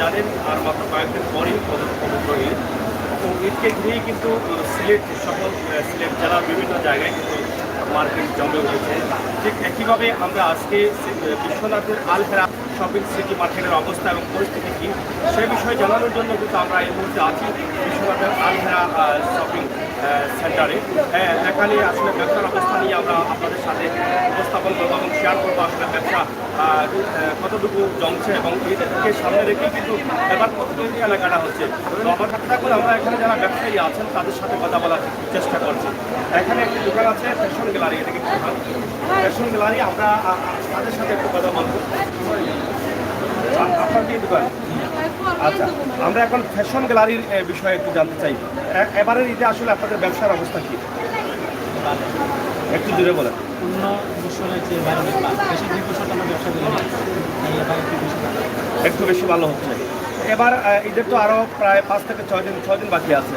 জানেন আর মাত্র কয়েকদিন পরেই পবিত্র ঈদ। তো ঈদকে ঘিরেই কিন্তু সিলেট সকল সিলেট জেলার বিভিন্ন জায়গায় কিন্তু মার্কেট জমে উঠেছে। ঠিক একইভাবে আমরা আজকে বিশ্বনাথের আলহেরা শপিং সিটি মার্কেটের অবস্থা এবং পরিস্থিতি কী সে বিষয়ে জানানোর জন্য কিন্তু আমরা এই মুহূর্তে আছি বিশ্বনাথের আলহেরা শপিং সেন্টারে। এখানে আসলে ব্যবসার অবস্থা নিয়ে আমরা আপনাদের সাথে উপস্থাপন করবো এবং শেয়ার করবো আসলে ব্যবসা কতটুকু জমছে এবং ঈদকে সামনে রেখেই কিন্তু এবার কতটুকু এলাকাটা হচ্ছে। তো আমার সাথে থাকুন, আমরা এখানে যারা ব্যবসায়ী আছেন তাদের সাথে কথা বলার চেষ্টা করছি। এখানে একটি দোকান আছে ফ্যাশন গ্যালারি, এটাকে ফ্যাশন গ্যালারি, আমরা তাদের সাথে একটু কথা বলবো। আপনার কি দোকান? আচ্ছা, আমরা এখন ফ্যাশন গ্যালারির বিষয়ে একটু জানতে চাই। এবারের ঈদে আসলে আপনাদের ব্যবসার অবস্থা কি একটু দূরে বলেন। অন্য বছরের চেয়ে বেশি 2 বছর আমরা ব্যবসা করি, একটু বেশি ভালো হচ্ছে। এবার ঈদের তো আরও প্রায় 5 থেকে 6 দিন বাকি আছে।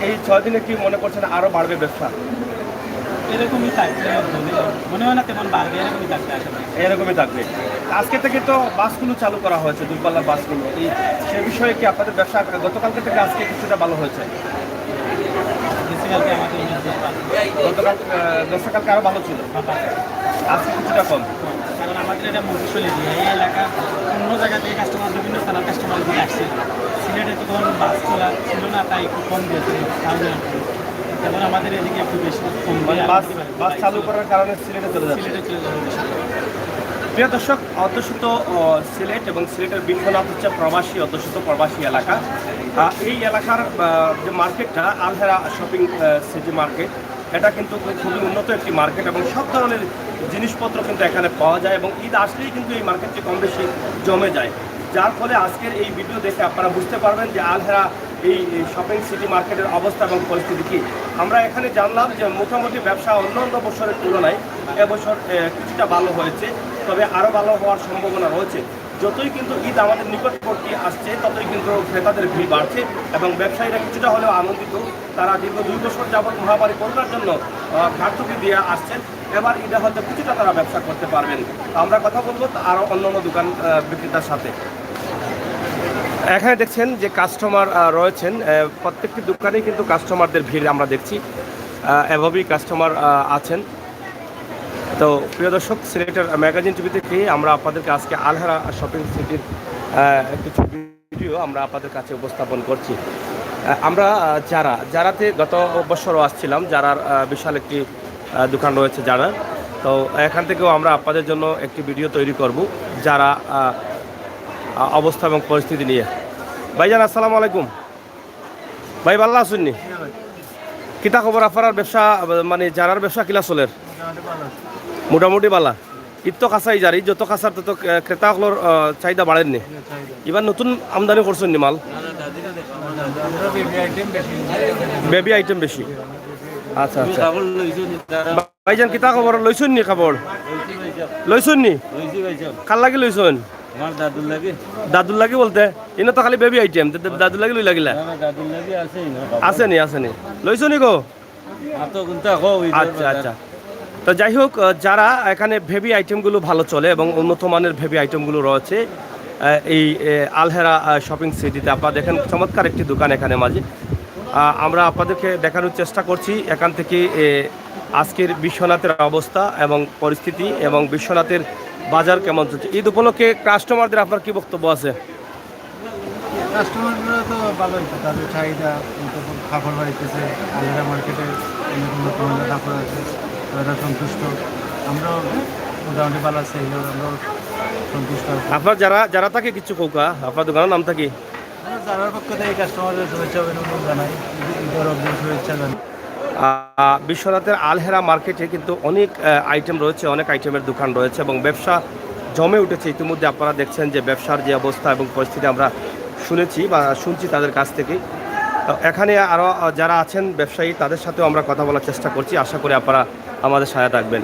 এই 6 দিনে কি মনে করছেন আরও বাড়বে ব্যবসা? এরকমই থাকবে, মনে হয় না তেমন বাড়বে, এরকমই থাকবে আশা করি। এরকমই থাকবে। আজকে থেকে তো বাসগুলো চালু করা হয়েছে, দূরপাল্লার বাসগুলো, সে বিষয়ে কি আপনাদের ব্যবসা গতকালকে থেকে আজকে কিছুটা ভালো হয়েছে? বেসিক্যালি আমাদের গতকালকে আরও ভালো ছিল, আজকে কিছুটা কম। কারণ আমাদের এটা মফস্বলী দিয়ে এই এলাকা অন্য জায়গা থেকে কাস্টমার, বিভিন্ন স্থানের কাস্টমার দিয়ে আসছে। সিলেটে তো তখন বাস চলা ছিল না, তাই একটু কম দিয়েছে। তখন আমাদের এদিকে একটু বেশি কম, বাস চালু করার কারণে সিলেটে চলে যাচ্ছে। সিলেটে চলে যাবে বেশি। প্রিয় দর্শক, অধ্যুষিত সিলেট এবং সিলেটের বিশ্বনাথ হচ্ছে অধ্যুষিত প্রবাসী এলাকা। এই এলাকার যে মার্কেটটা আলহেরা শপিং সিটি মার্কেট, এটা কিন্তু খুবই উন্নত একটি মার্কেট এবং সব ধরনের জিনিসপত্র কিন্তু এখানে পাওয়া যায় এবং ঈদ আসলেই কিন্তু এই মার্কেটটি কম বেশি জমে যায়। যার ফলে আজকের এই ভিডিও দেখে আপনারা বুঝতে পারবেন যে আলহেরা এই শপিং সিটি মার্কেটের অবস্থা এবং পরিস্থিতি কী। আমরা এখানে জানলাম যে মোটামুটি ব্যবসা অন্য বছরের তুলনায় এবছর কিছুটা ভালো হয়েছে, তবে আরও ভালো হওয়ার সম্ভাবনা রয়েছে। যতই কিন্তু ঈদ আমাদের নিকটবর্তী আসছে ততই কিন্তু ক্রেতাদের ভিড় বাড়ছে এবং ব্যবসায়ীরা কিছুটা হলেও আনন্দিত। তারা দীর্ঘ 2 বছর যাবৎ মহামারী করোনার জন্য ঘাটতি দিয়ে আসছেন, এবার ঈদে হয়তো কিছুটা তারা ব্যবসা করতে পারবেন। আমরা কথা বলবো আরও অন্য দোকান বিক্রেতার সাথে। এখানে দেখছেন যে কাস্টমার রয়েছেন, প্রত্যেকটি দোকানেই কিন্তু কাস্টমারদের ভিড় আমরা দেখছি, এভাবেই কাস্টমার আছেন। তো প্রিয় দর্শক, সিলেটের ম্যাগাজিন টিভি থেকে আমরা আপনাদেরকে আজকে আলহেরা শপিং সিটির কিছু ভিডিও আমরা আপনাদের কাছে উপস্থাপন করছি। আমরা যারাতে গত বছরও আসছিলাম, যারার বিশাল একটি দোকান রয়েছে যারা, তো এখান থেকেও আমরা আপনাদের জন্য একটি ভিডিও তৈরি করব যারা অবস্থা এবং পরিস্থিতি নিয়ে। ভাইজান আসসালামু আলাইকুম। ভাই ভালো আসুননি? কিতা খবর আপনার ব্যবসা, মানে যারার ব্যবসা কিলা চলের? মোটামুটি বালা। ঈদ তো কাঁচাই যার, ঈদ যত কাঁচার তত ক্রেতাসকলের চাহিদা বাড়েননি। এবার নতুন আমদানি করছেন নি মাল? বেবি আইটেম বেশি। আচ্ছা আচ্ছা। ভাইজান কিতা খবর লইছুন নি? খবর লইছুন নি? কার লাগি লইছুন? দাদুর লাগি বলতে ইনো তো খালি বেবি আইটেম, দাদুর লাগি লই লাগিলা? আসেনি লইছো নি গো? আচ্ছা আচ্ছা। তো যাই হোক, যারা এখানে ভেবি আইটেমগুলো ভালো চলে এবং উন্নত মানের ভেবি আইটেমগুলো রয়েছে এই আলহেরা শপিং সিটিতে। আপনারা দেখেন চমৎকার একটি দোকান এখানে মাঝে। আমরা আপনাদেরকে দেখানোর চেষ্টা করছি এখান থেকে আজকের বিশ্বনাথের অবস্থা এবং পরিস্থিতি এবং বিশ্বনাথের বাজার কেমন চলছে। ঈদ উপলক্ষে কাস্টমারদের আপনার কি বক্তব্য আছে? কাস্টমাররা তো ভালোই, তাদের চাহিদা কাপড় বাড়িতেছে, আলহেরা মার্কেটে নতুন কাপড় আছে, তারা সন্তুষ্ট। আমরাও মোটামুটি ভালো আছে, আমরাও সন্তুষ্ট। আপনার যারা থাকে কিছু কৌকা আপনার দোকানের নাম থাকি? যারার পক্ষ থেকে কাস্টমারদের শুভেচ্ছা অভিনন্দন জানাই, ঈদের অগ্রিম শুভেচ্ছা জানাই। বিশ্বনাথের আলহেরা মার্কেটে কিন্তু অনেক আইটেম রয়েছে, অনেক আইটেমের দোকান রয়েছে এবং ব্যবসা জমে উঠেছে। ইতিমধ্যে আপনারা দেখছেন যে ব্যবসার যে অবস্থা এবং পরিস্থিতি আমরা শুনছি তাদের কাছ থেকে। এখানে আরও যারা আছেন ব্যবসায়ী, তাদের সাথেও আমরা কথা বলার চেষ্টা করছি। আশা করি আপনারা আমাদের সহায়তা থাকবেন।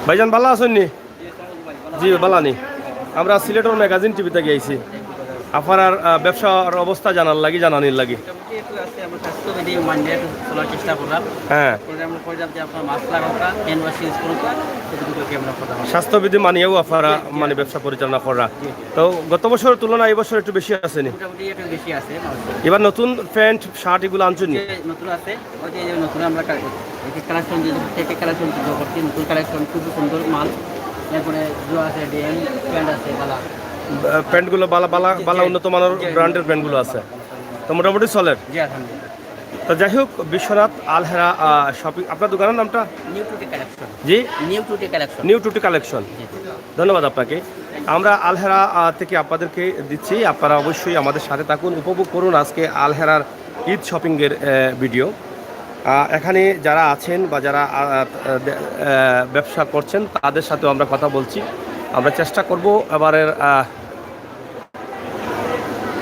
ভাইজান ভালো আছেন নি? জি ভালো নি। আমরা সিলেটের ম্যাগাজিন টিভি থেকে আইছি। আপনার ব্যবসার অবস্থা জানানির লাগি। মোটামুটি একটু আছে আমরা স্বাস্থ্যবিধি মানিয়ে চলার চেষ্টা করলাম। হ্যাঁ, করে আমরা কইলাম যে আপনার মাস্ক লাগাটা হ্যান্ড ওয়াশ ইউজ করুন, এটুকুকে আমরা কথা বললাম। স্বাস্থ্যবিধি মানিয়েও আপনারা মানে ব্যবসা পরিচালনা করা। তো গত বছরের তুলনায় এই বছর একটু বেশি আসেনি? মোটামুটি একটু বেশি আছে। এবার নতুন প্যান্ট শার্ট এগুলো আনছেন? যে নতুন আছে ওই যে নতুন আমরা কালেকশন যে থেকে কালেকশন করছি, নতুন কালেকশন খুব সুন্দর মাল। এরপরে জো আছে, ডিএম প্যান্ট আছে, বালা প্যান্টগুলো বালা উন্নত মানের ব্র্যান্ডের প্যান্টগুলো আছে, তো মোটামুটি চলে। জি আলহামদুলিল্লাহ। তো যাই হোক, বিশ্বনাথ আলহেরা শপিং, আপনার দোকানের নামটা? নিউ টুটি কালেকশন। জি, নিউ টুটি কালেকশন। নিউ টুটি কালেকশন। ধন্যবাদ আপনাকে। আমরা আলহেরা থেকে আপনাদেরকে দিচ্ছি, আপনারা অবশ্যই আমাদের সাথে থাকুন, উপভোগ করুন আজকে আলহেরার ঈদ শপিংয়ের ভিডিও। এখানে যারা আছেন বা যারা ব্যবসা করছেন তাদের সাথেও আমরা কথা বলছি। আমরা চেষ্টা করব এবারের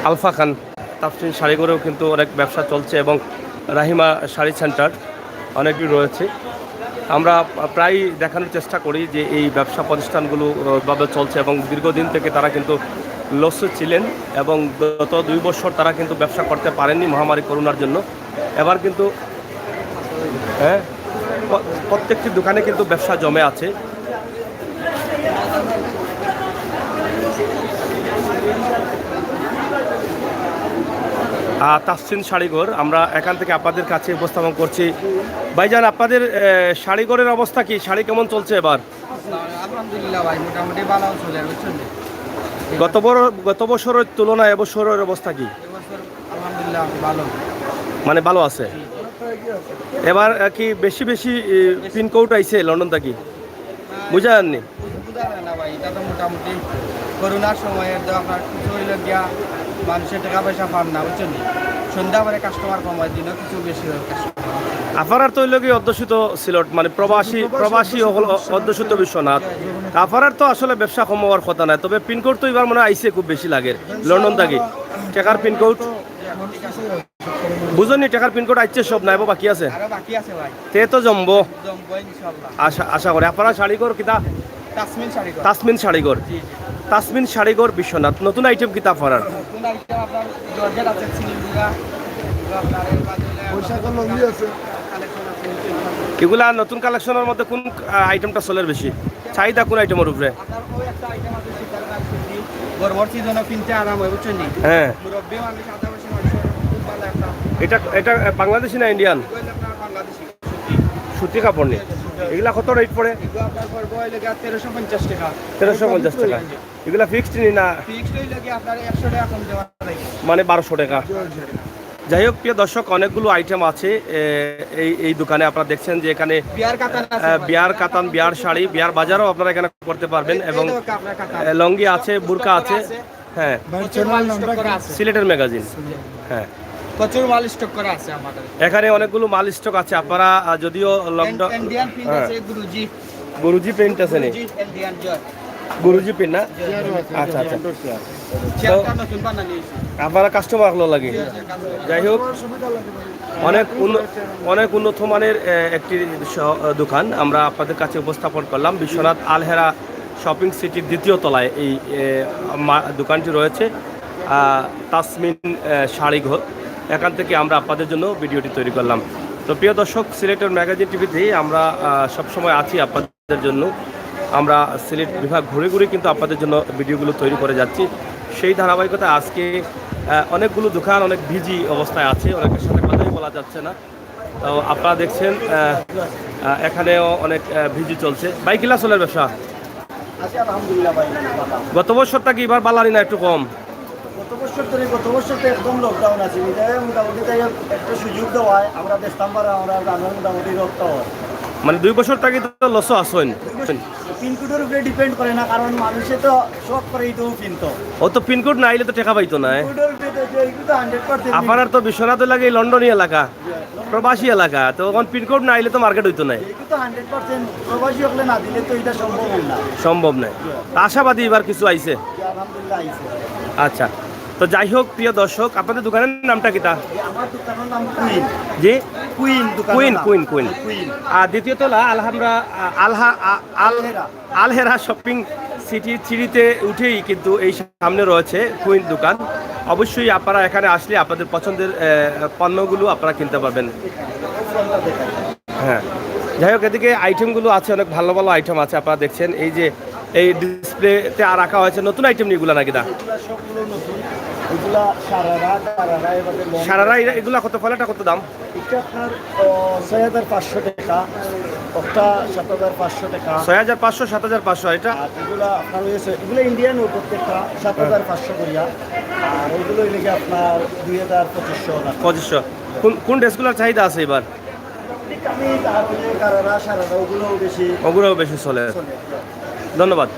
আলফা খান তাফসিন শাড়িঘরেও কিন্তু অনেক ব্যবসা চলছে এবং রাহিমা শাড়ি সেন্টার অনেকটি রয়েছে। আমরা প্রায় দেখানোর চেষ্টা করি যে এই ব্যবসা প্রতিষ্ঠানগুলো ভাবে চলছে এবং দীর্ঘদিন থেকে তারা কিন্তু লসে ছিলেন এবং গত 2 বছর তারা কিন্তু ব্যবসা করতে পারেননি মহামারী করোনার জন্য। এবার কিন্তু হ্যাঁ, প্রত্যেকটি দোকানে কিন্তু ব্যবসা জমে আছে। তাফসিন শাড়িঘর আমরা এখান থেকে আপনাদের কাছে উপস্থাপন করছি। ভাইজান, আপনাদের শাড়িঘরের অবস্থা কি? শাড়ি কেমন চলছে এবার? আলহামদুলিল্লাহ ভাই, মোটামুটি ভালো চলে বুঝছেন। গত বছরের তুলনায় এবছরের অবস্থা কি? এবছর আলহামদুলিল্লাহ ভালো, মানে ভালো আছে। এবার কি বেশি বেশি পিনকোড আইছে লন্ডন থেকে? বুঝা যাননি? বুঝা যায় না ভাই, এটা তো মোটামুটি করোনার সময়ে তো আপনার কিছু হইলে গিয়া মানুষের টাকা পয়সা পান না বুঝছেন। সন্ধ্যা পরে কাস্টমার কম হয়, দিনও কিছু বেশি হয় কাস্টমার। আপনার তো লোক অধ্যুষিত সিলট, মানে প্রবাসী অধ্যুষিত বিশ্বনাথ। আপনার তো আসলে ব্যবসা কম হওয়ার কথা নাই, তবে পিনকোড তো এবার মনে হয় আইসে খুব বেশি লাগে লন্ডন থেকে। টাকার পিনকোড বুঝুনি, টাকার পিনকোড আইছে সব নাই বাকি আছে, আরো বাকি আছে ভাই, তে তো জমবো ইনশাআল্লাহ। আশা করি। আপনারা শাড়িঘর কিতা? তাসমিন শাড়িঘর। তাসমিন শাড়িঘর। তাসমিন শাড়িঘর বিশ্বনাথ। নতুন আইটেম কিতা আপনার? নতুন আইটেম আপনার জর্জেট আছে, সিলিন্ডার আপনার এর বাদে বৈশাখের লঙ্গি আছে, কালেকশন আছে। এগুলা নতুন কালেকশনের মধ্যে কোন আইটেমটা চলে বেশি? চাহিদা কোন আইটেমের উপরে? আপনার ওই একটা আইটেম আছে শীতের কুর্তি, গরমের সিজনে কিনতে আরাম হয় বুঝছেন। হ্যাঁ, মুরব্বি মানুষ, আদিবাসী মানুষ খুব ভালো একটা। এটা বাংলাদেশি না ইন্ডিয়ান? এগুলো আপনার বাংলাদেশি সুতি কাপড় নেই। এগুলা কত রেট পড়ে? এগুলো আপনার পড়বে হইলে গিয়া 1350 টাকা। 1350 টাকা। এগুলা ফিক্সড নি না? ফিক্সড হইলে গিয়া আপনার 100 টাকা কম দেওয়া যায়, মানে 1200 টাকা। যাই হোক, প্রিয় দর্শক, অনেকগুলো আইটেম আছে এই দোকানে। আপনারা দেখছেন যে এখানে বিয়ার কাতান আছে, বিয়ার কাতান, বিয়ার শাড়ি, বিয়ার বাজারও আপনারা এখানে করতে পারবেন এবং আপনার কাতান লঙ্গি আছে, বুরকা আছে। হ্যাঁ, প্রচুর মাল স্টক করা আছে, সিলেটের ম্যাগাজিন। হ্যাঁ, প্রচুর মাল স্টক করা আছে আমাদের এখানে অনেকগুলো মাল স্টক আছে। আপনারা যদিও লকডাউন, ইন্ডিয়ান প্রিন্ট আছে, গুরুজি প্রিন্ট আছে নি? ইন্ডিয়ান জয় গুরুজি প্রিন্ট না? আচ্ছা আচ্ছা। চেয়ারটা নতুন বানানি আপনারা কাস্টমার হলো লাগে। যাই হোক, অনেক উন্নত মানের একটি দোকান আমরা আপনাদের কাছে উপস্থাপন করলাম। বিশ্বনাথ আলহেরা শপিং সিটির 2য় তলায় এই দোকানটি রয়েছে, তাসমিন শাড়িঘর। এখান থেকে আমরা আপনাদের জন্য ভিডিওটি তৈরি করলাম। তো প্রিয় দর্শক, সিলেটের ম্যাগাজিন টিভিতে আমরা সবসময় আছি আপনাদের জন্য। আমরা সিলেট বিভাগ ঘুরে ঘুরে কিন্তু আপনাদের জন্য ভিডিওগুলো তৈরি করে যাচ্ছি। সেই ধারাবাহিকতা আজকে অনেকগুলো দোকান অনেক বিজি অবস্থায় আছে, অনেকের সাথে কথাই বলা যাচ্ছে না। তো আপনারা দেখছেন এখানেও অনেক ভিজি চলছে। বাইকিলা চলের ব্যবসা আলহামদুলিল্লাহ ভাই। গত বছর থেকে এবার বালারি না একটু কম? গত বছর তো একদম লকডাউন আছে, মোটামুটি তাই একটা সুযোগ দেওয়ায় আমরা দেখতাম পারা আমরা গানের মোটামুটি রক্ত হয়। মানে 2 বছর থেকে তো লসও আসেন। পিনকোডের উপরে ডিপেন্ড করে না, কারণ মানুষে তো শখ করে এইটাও কিনতো। ও তো পিনকোড না আইলে তো টাকা পাইতো না। পিনকোডের উপরে তো এইগুলো তো 100% আপনার তো বিশ্বনাথ লাগে লন্ডনী এলাকা, প্রবাসী এলাকা, তো এখন পিনকোড না আইলে তো মার্কেট হইতো না। এইগুলো তো 100% প্রবাসী হলে না দিলে তো এটা সম্ভব হয় না। সম্ভব নয়। আশাবাদী এবার কিছু আইছে। আলহামদুলিল্লাহ আইছে। আচ্ছা, তো যাই হোক প্রিয় দর্শক, আপনাদের দোকানের নামটা কিতা? আমার দোকানের নাম কুইন। জি, কুইন দোকানের কুইন নাম। Queen queen. কুইন। আর দ্বিতীয় তলা আলহামরা আলহেরা শপিং সিটি সিঁড়িতে উঠেই কিন্তু এই সামনে রয়েছে কুইন দোকান। অবশ্যই আপনারা এখানে আসলে আপনাদের পছন্দের পণ্যগুলো আপনারা কিনতে পারবেন। হ্যাঁ, যাই হোক এদিকে আইটেমগুলো আছে, অনেক ভালো ভালো আইটেম আছে। আপনারা দেখছেন এই যে এই ডিসপ্লেতে আর রাখা হয়েছে নতুন আইটেম এগুলো নাকি দা? এগুলা সবগুলো নতুন। এগুলা সারারা তারারা এবারে লং। সারারা এগুলা কত ফলেটা কত দাম? এটা আপনার 6,500 টাকা, একটা 7,500 টাকা। 6,500 7,500 এটা। আর এগুলা আপনার হয়েছে এগুলো ইন্ডিয়ান প্রত্যেকটা 7,500 করিয়া। আর ওইগুলো লেগে আপনার 2,2500 টাকা। 2500। কোন ড্রেসগুলোর চাহিদা আছে এবার? আমি তাহলে কারারা সারারা ওগুলোও ওগুলোও বেশি চলে। চলে। ধন্যবাদ।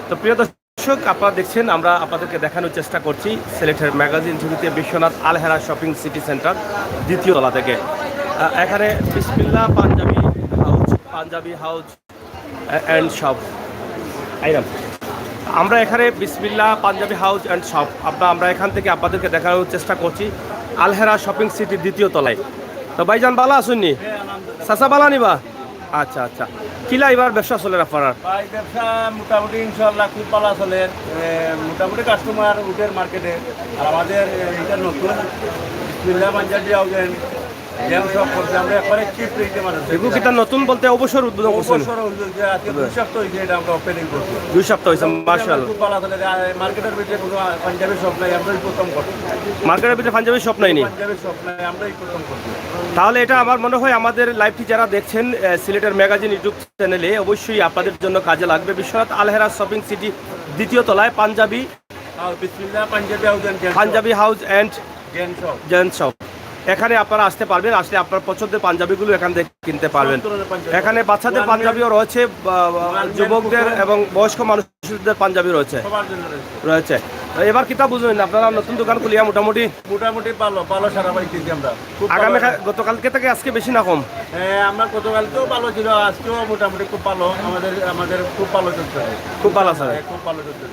তো প্রিয় দর্শক, আপনারা দেখছেন আমরা আপনাদেরকে দেখানোর চেষ্টা করছি সিলেটের ম্যাগাজিন ঝুঁকিতে Biswanath Alhera shopping city centre দ্বিতীয় তলা থেকে। এখানে বিসমিল্লাহ পাঞ্জাবি হাউস অ্যান্ড শপ আইরাম। আমরা এখানে বিসমিল্লাহ পাঞ্জাবি হাউস অ্যান্ড শপ আমরা এখান থেকে আপনাদেরকে দেখানোর চেষ্টা করছি আলহেরা শপিং সিটির দ্বিতীয় তলায়। তো ভাইজান বালা আসুননি? চাচা বালা নিবা? আচ্ছা আচ্ছা, কিলা এবার ব্যবসা চলে আপনার? ভাই ব্যবসা মোটামুটি ইনশাল্লাহ খুব ভালো চলে। মোটামুটি কাস্টমার উঠের মার্কেটে। আর আমাদের এটা নতুন বিসমিল্লাহ পাঞ্জাবি হাউজেন যেন সব করছে আমরা একবারে চিপ রেটে মানুষ। এগুলো কি তার নতুন বলতে অবসর উদ্বোধন করছেন? অবসর হইল যে আজকে 2 সপ্তাহ হয়েছে এটা আমরা ওপেনিং করছি। 2 সপ্তাহ হয়েছে, মাশাআল্লাহ। খুব ভালো চলে। মার্কেটের ভিতরে কোনো পাঞ্জাবি শপ নাই, আমরাই প্রথম করছি। মার্কেটের ভিতরে পাঞ্জাবি শপ নাইনি? পাঞ্জাবি শপ নাই, আমরাই প্রথম করছি। তাহলে এটা আমার মনে হয় আমাদের লাইভটি যারা দেখছেন সিলেটের ম্যাগাজিন ইউটিউব চ্যানেলে অবশ্যই আপনাদের জন্য কাজে লাগবে। বিশ্বনাথ আলহেরা শপিং সিটি দ্বিতীয় তলায় পাঞ্জাবি বিসমিল্লাহ পাঞ্জাবি হাউজেন Punjabi house and gents shop. Gents shop. এখানে আপনারা আসতে পারবেন, আসলে আপনার পছন্দের পাঞ্জাবিগুলো এখান থেকে কিনতে পারবেন। এখানে বাচ্চাদের পাঞ্জাবিও রয়েছে, যুবকদের এবং বয়স্ক মানুষদের পাঞ্জাবি রয়েছে সবার জন্য রয়েছে। রয়েছে। এবার কিতা বুঝবেন আপনারা নতুন দোকান খুলিয়া মোটামুটি মোটামুটি ভালো ভালো সারা পাইতেছি আমরা। খুব ভালো। আগামী গতকালকে থেকে আজকে বেশি না কম? হ্যাঁ, আমরা গতকালকেও ভালো ছিল, আজকেও মোটামুটি খুব ভালো। আমাদের খুব ভালো চলছে। খুব ভালো আছে। হ্যাঁ, খুব ভালো চলছে।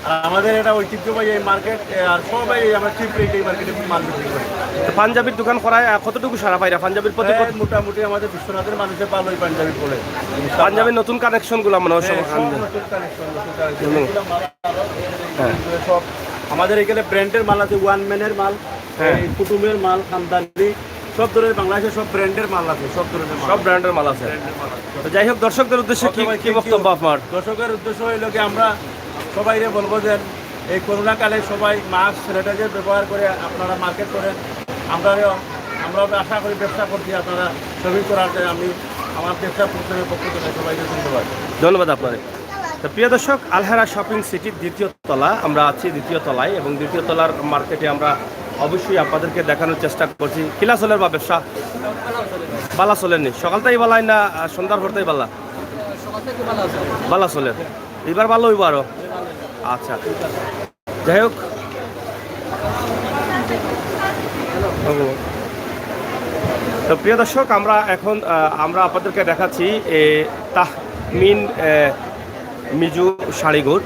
আর আমাদের এটা ঐতিহ্যবাহী এই মার্কেট। আর সবাই আমরা চিপ রেটে এই মার্কেটে মাল বিক্রি করি। তো পাঞ্জাবির দোকান করায় কতটুকু সারা পাইরা? পাঞ্জাবির প্রতি হ্যাঁ, মোটামুটি আমাদের বিশ্বনাথের মানুষের ভালোই পাঞ্জাবি পড়ে। পাঞ্জাবির নতুন কানেকশনগুলো মনে হয় হ্যাঁ, সব সব নতুন কানেকশন, নতুন কানেকশন। সব আমাদের এখানে ব্র্যান্ডের মাল আছে, ওয়ান ম্যানের মাল, হ্যাঁ। কুটুমের মাল, খানদানি, সব ধরনের বাংলাদেশের সব ব্র্যান্ডের মাল আছে, সব ধরনের মাল। সব ব্র্যান্ডের মাল আছে। ব্র্যান্ডের মাল আছে। তো যাই হোক দর্শকদের উদ্দেশ্যে কি বক্তব্য আপনার? দর্শকের উদ্দেশ্য হইল কি আমরা সবাইরে বলবো যে এই করোনা কালে সবাই মাস্ক স্যানিটাইজার ব্যবহার করে আপনারা মার্কেট করেন। আমরা আশা করি ব্যবসা করছি আপনারা শপিং করার জন্য। আমি আমার ব্যবসা প্রতিষ্ঠানের পক্ষ থেকে সবাইকে ধন্যবাদ। ধন্যবাদ আপনার। তো প্রিয় দর্শক, আলহেরা শপিং সিটির দ্বিতীয় তলা আমরা আছি, দ্বিতীয় তলায়, এবং দ্বিতীয় তলার মার্কেটে আমরা অবশ্যই আপনাদেরকে দেখানোর চেষ্টা করছি। কিলা চলের বা ব্যবসা বালা চলেননি? সকালটাই বালাই না সন্ধ্যার পরটাই বালা? বালা চলেন। এবার ভালো হইব আরো? আচ্ছা, যাই হোক তো প্রিয় দর্শক, আমরা এখন আমরা আপনাদেরকে দেখাচ্ছি তাহমিন মিজু শাড়িঘর।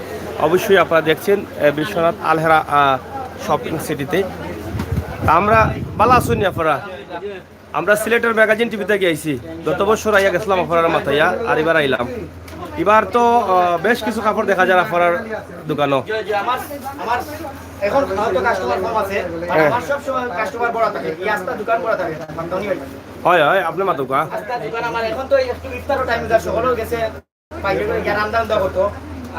অবশ্যই আপনারা দেখছেন বিশ্বনাথ আলহেরা শপিং সিটিতে। আমরা বালা আসুনি আপনারা? আমরা সিলেটের ম্যাগাজিন টিভিতে গিয়েছি, গত বছর আইয়া গেছিলাম আপনার মাথাইয়া, আর এবার আইলাম। এবার তো বেশ কিছু কাপড় দেখা যায় আপনার দোকানও। আমার এখন হয়তো কাস্টমার কম আছে, আমার সব সময় কাস্টমার বড় থাকে, এই আস্তা দোকান বড় থাকে। হয় হয়, আপনি মাতুকা আস্তা দোকান আমার এখন তো একটু ইফতারও টাইম যা সকলেও গেছে, বাইরে করে জ্ঞান আমদান দেওয়া হতো।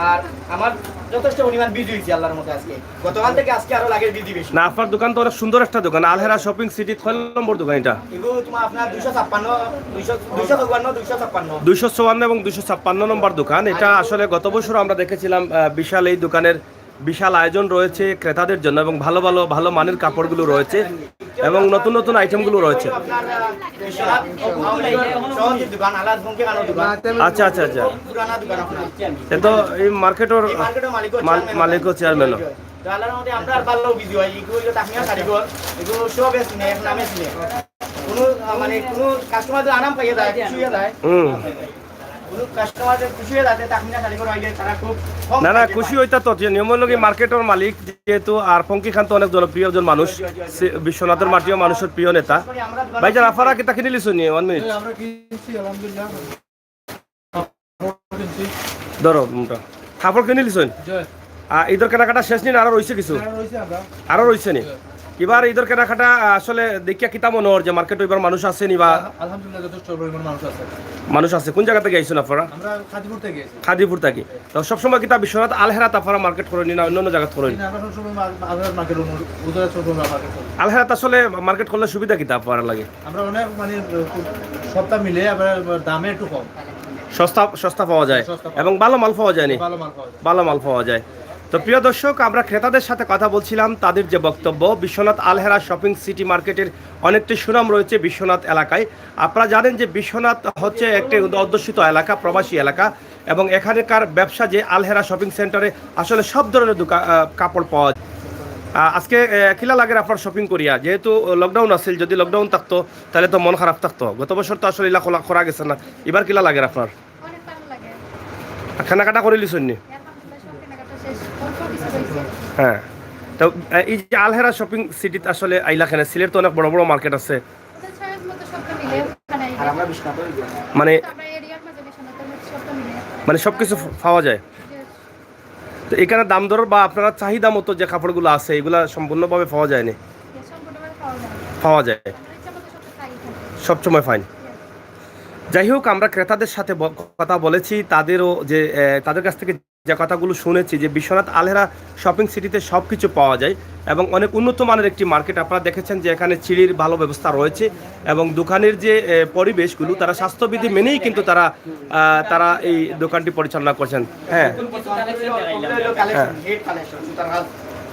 আর আমার যথেষ্ট পরিমাণ বিজি হয়েছে আল্লাহর মতো। আজকে গতকাল থেকে আজকে আরো লাগে বিজি বেশি। না, আপনার দোকান তো অনেক সুন্দর একটা দোকান, আলহেরা শপিং সিটি 6 নম্বর দোকান। এটা এগুলো তোমার আপনার 256, 254, 256, 254 এবং 256 নম্বর দোকান। এটা আসলে গত বছর আমরা দেখেছিলাম বিশাল এই দোকানের বিশাল আয়োজন রয়েছে ক্রেতাদের জন্য, এবং ভালো ভালো ভালো মানের কাপড়গুলো রয়েছে এবং নতুন নতুন আইটেমগুলো রয়েছে। আপনার সহজের দোকান, আলাদ বঙ্কে কানোর দোকান। আচ্ছা আচ্ছা আচ্ছা, পুরানা দোকান আপনার। এ তো এই মার্কেটের মার্কেটের মালিকও চেয়ারম্যানও। আল্লাহর মধ্যে আমরা আর ভালো বিজি হয়। এগুলো তাকমিয়া শাড়িঘর, এগুলো সব চিনে, এক নামে চিনে। কোনো মানে কোনো কাস্টমার আরাম পাইয়ে যায়, শুয়ে যায়। কোনো কাস্টমারদের খুশি হয়ে যাতে তাহমিনা শাড়িঘর আইলে তারা খুব কম না দামে খুশি পায়। হইতা তো যে নিয়মলগী মার্কেটের মালিক যেহেতু আর পঙ্কি খান তো অনেক জনপ্রিয় একজন মানুষ বিশ্বনাথের মাটিও মানুষের প্রিয় নেতা আমরা দোকানে- ভাইজান আপনারা কিতা কিনে লিছো নি 1 মিনিট আমরা কিনছি আলহামদুলিল্লাহ কিনছি ধরো মোটা কাপড় কিনে লিছো জয় ঈদের কেনাকাটা শেষ নিন আরো রয়েছে কিছু রয়েছে আমরা আরো রয়েছে নি এবার ঈদের কেনাকাটা আসলে দেখিয়া কিতা মনে হর যে মার্কেট এবার মানুষ আছে নি বা আলহামদুলিল্লাহ যথেষ্ট পরিমাণ মানুষ আছে মানুষ আছে কোন জায়গা থেকে আইছেন আপনারা আমরা খাদিপুর থেকে গেছি খাদিপুর থেকে তো সবসময় কিতা বিশ্বনাথ আলহেরাত আপনারা মার্কেট করেন না অন্য জায়গা করেন আমরা সবসময় আধার মার্কেট উদয় সবসময় মার্কেট করি আলহেরাত আসলে মার্কেট করলে সুবিধা কিতা আপনারা লাগে আমরা অনেক মানে সপ্তাহ মিলে আবার দামে একটু কম সস্তা সস্তা পাওয়া যায় সস্তা পাওয়া এবং ভালো মাল পাওয়া যায় নি ভালো মাল পাওয়া যায় ভালো মাল পাওয়া যায় তো প্রিয় দর্শক আমরা ক্রেতাদের সাথে কথা বলছিলাম তাদের যে বক্তব্য বিশ্বনাথ আলহেরা শপিং সিটি মার্কেটের অনেকটি সুনাম রয়েছে বিশ্বনাথ এলাকায় আপনারা জানেন যে বিশ্বনাথ হচ্ছে একটি অধ্যুষিত এলাকা প্রবাসী এলাকা এবং এখানকার ব্যবসা যে আলহেরা শপিং সেন্টারে আসলে সব ধরনের কাপড় পাওয়া যায় আজকে কিলা লাগে আপনার শপিং করিয়া যেহেতু লকডাউন আছিল যদি লকডাউন থাকতো তাহলে তো মন খারাপ থাকতো গত বছর তো আসলে ইলা করা গেছে না এবার কিলা লাগে আপনার অনেক ভালো লাগে কেনাকাটা করে লিছেন নি আলহামদুলিল্লাহ সব কেনাকাটা শেষ অল্প কিছু হয়েছে হ্যাঁ তো এই যে আলহেরা শপিং সিটিতে আসলে আইলা কেন সিলেট তো অনেক বড় বড় মার্কেট আছে ওদের ছয়ের মতো সবটা মিলে ওখানে আর আমরা বিষ্ণাপুরে গেছি। মানে আমরা এরিয়ার মাঝে বিশ্বনাথের মধ্যে সবটা মিলে মানে সব কিছু পাওয়া যায় যে তো এখানে দাম দর বা আপনারা চাহিদা মতো যে কাপড়গুলো আছে এগুলা সম্পূর্ণভাবে পাওয়া যায়নি সম্পূর্ণভাবে পাওয়া যায় না। পাওয়া যায় আমরা ইচ্ছা মতো সবটা চাই এখানে। সবসময় ফাইন যাই হোক আমরা ক্রেতাদের সাথে কথা বলেছি তাদেরও যে তাদের কাছ থেকে যে কথাগুলো শুনেছি যে বিশ্বনাথ আলহেরা শপিং সিটিতে সব কিছু পাওয়া যায় এবং অনেক উন্নত মানের একটি মার্কেট আপনারা দেখেছেন যে এখানে চিড়ির ভালো ব্যবস্থা রয়েছে এবং দোকানের যে পরিবেশগুলো তারা স্বাস্থ্যবিধি মেনেই কিন্তু তারা এই দোকানটি পরিচালনা করছেন হ্যাঁ কালেকশন হেড কালেকশন সুতার হাল